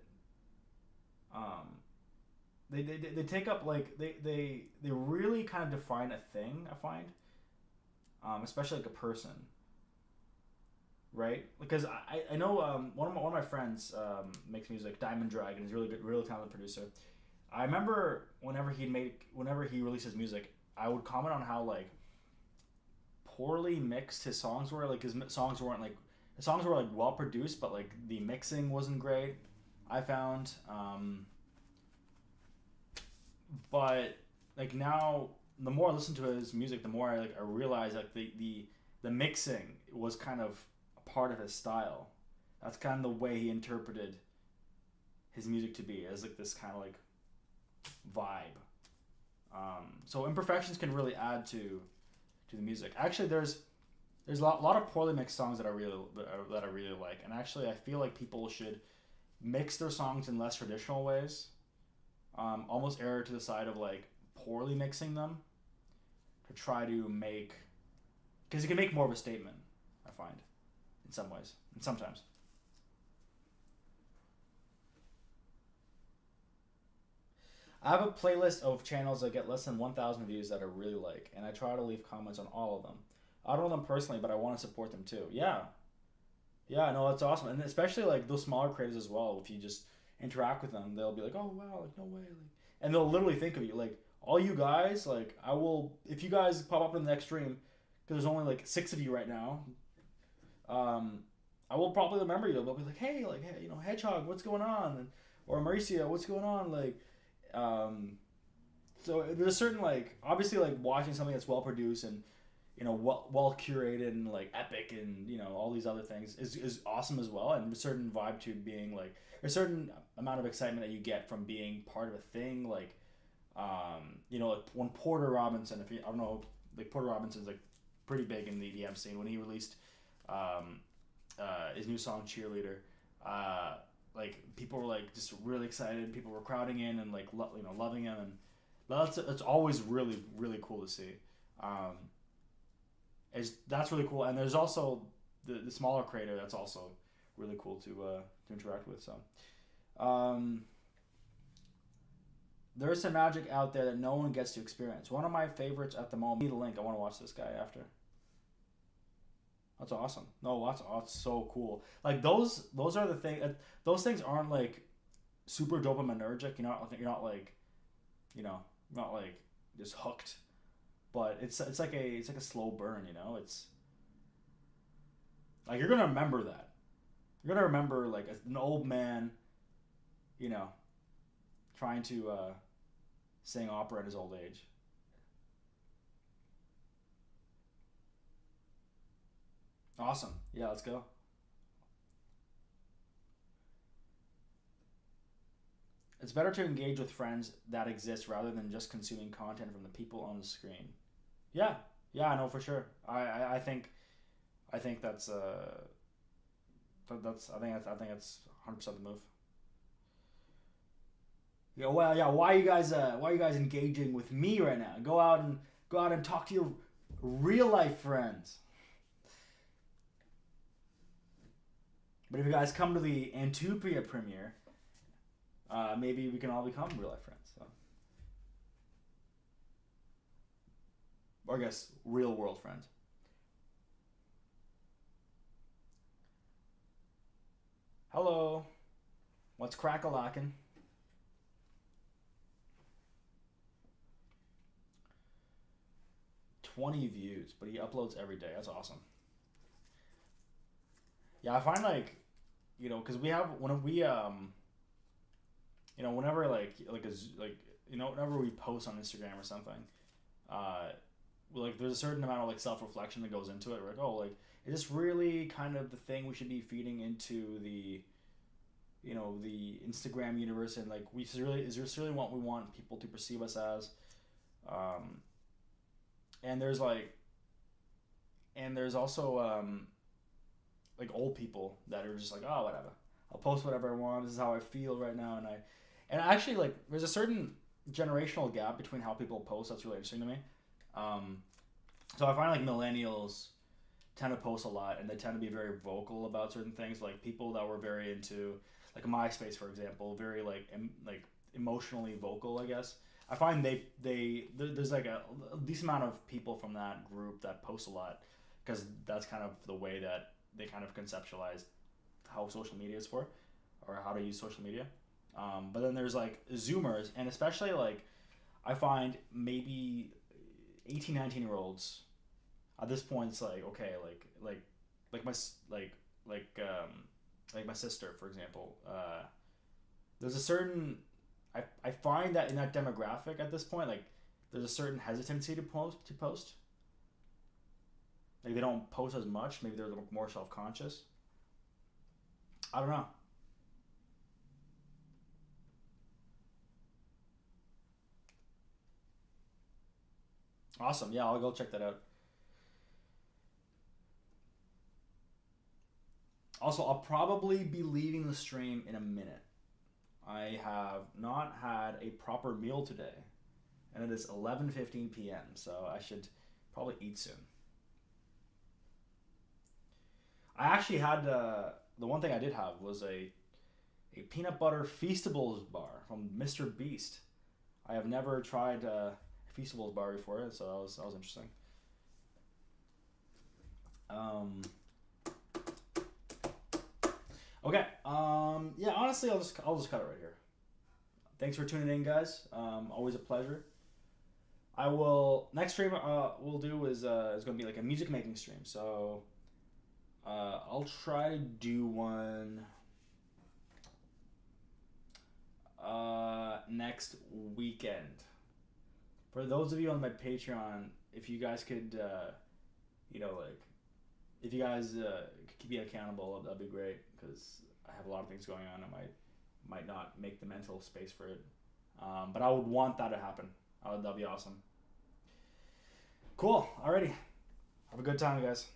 they take up like they really kind of define a thing, I find, especially like a person, right? Because I know one of my friends makes music, Diamond Dragon. He's a really good, really talented producer. I remember whenever he releases music, I would comment on how like poorly mixed his songs were. Like his songs weren't like, the songs were like well produced, but like the mixing wasn't great, I found. But like now, the more I listen to his music, the more I realize like the the mixing was kind of a part of his style. That's kind of the way he interpreted his music to be, as like this kind of like vibe. So imperfections can really add to the music. Actually, there's a lot of poorly mixed songs that I really like, and actually I feel like people should mix their songs in less traditional ways. Almost err to the side of like poorly mixing them to try to make, because you can make more of a statement. I find, in some ways, and sometimes. I have a playlist of channels that get less than 1,000 views that I really like, and I try to leave comments on all of them. I don't know them personally, but I want to support them too. Yeah. Yeah, no, that's awesome. And especially like those smaller creators as well, if you just interact with them, they'll be like, oh, wow, like, no way. Like, and they'll literally think of you. Like, all you guys, like, I will, if you guys pop up in the next stream, because there's only like 6 of you right now, I will probably remember you. They'll be like, hey, you know, Hedgehog, what's going on? And, or Mauricio, what's going on? Like, so there's a certain like, obviously like watching something that's well produced and, you know, well curated and like epic and, you know, all these other things is awesome as well. And a certain vibe to being like, a certain amount of excitement that you get from being part of a thing. Like, you know, like when Porter Robinson, if you, I don't know, like Porter Robinson's like pretty big in the EDM scene. When he released his new song Cheerleader, like people were like just really excited. People were crowding in and like you know, loving him, and that's always really cool to see. That's really cool. And there's also the smaller creator that's also really cool to interact with. So there's some magic out there that no one gets to experience. One of my favorites at the moment. Need a link. I want to watch this guy after. That's awesome. No, that's so cool. Like those are the thing. Those things aren't like super dopaminergic. You're not like, you know, not like just hooked. But it's like a slow burn. You know, it's like you're gonna remember that. You're gonna remember like an old man, you know, trying to sing opera in his old age. Awesome. Yeah, let's go. It's better to engage with friends that exist rather than just consuming content from the people on the screen. Yeah, yeah, I know for sure. I think that's I think that's 100% the move. Yeah, well, yeah. Why are you guys engaging with me right now? Go out and talk to your real life friends. But if you guys come to the Antupia premiere, maybe we can all become real life friends. So. Or I guess real world friends. Hello. What's crack-a-lackin'? $20 views, but he uploads every day. That's awesome. Yeah, I find like, you know, because we have when we you know, whenever like you know, whenever we post on Instagram or something, like there's a certain amount of like self-reflection that goes into it. We're like, oh, like is this really kind of the thing we should be feeding into the, you know, the Instagram universe, and like is this really what we want people to perceive us as? And there's also like old people that are just like, oh, whatever, I'll post whatever I want, this is how I feel right now. And actually, like, there's a certain generational gap between how people post that's really interesting to me. So I find like millennials tend to post a lot, and they tend to be very vocal about certain things. Like people that were very into like MySpace, for example, very like emotionally vocal, I guess. I find there's like a decent amount of people from that group that post a lot, because that's kind of the way that they kind of conceptualize how social media is for, or how to use social media. But then there's like Zoomers, and especially like I find maybe 18, 19-year-olds at this point. It's like, okay, like my sister, for example. There's a certain I find that in that demographic at this point, like there's a certain hesitancy to post. Like they don't post as much. Maybe they're a little more self-conscious. I don't know. Awesome. Yeah, I'll go check that out. Also, I'll probably be leaving the stream in a minute. I have not had a proper meal today, and it is 11:15 p.m. So I should probably eat soon. I actually had the one thing I did have was a peanut butter Feastables bar from Mr. Beast. I have never tried a Feastables bar before, so that was interesting. Okay. Yeah. Honestly, I'll just cut it right here. Thanks for tuning in, guys. Always a pleasure. I will next stream we'll do is going to be like a music making stream. So I'll try to do one next weekend. For those of you on my Patreon, if you guys could, if you guys could keep me accountable, that'd be great because I have a lot of things going on. I might not make the mental space for it, but I would want that to happen. That'd be awesome. Cool. Alrighty. Have a good time, guys.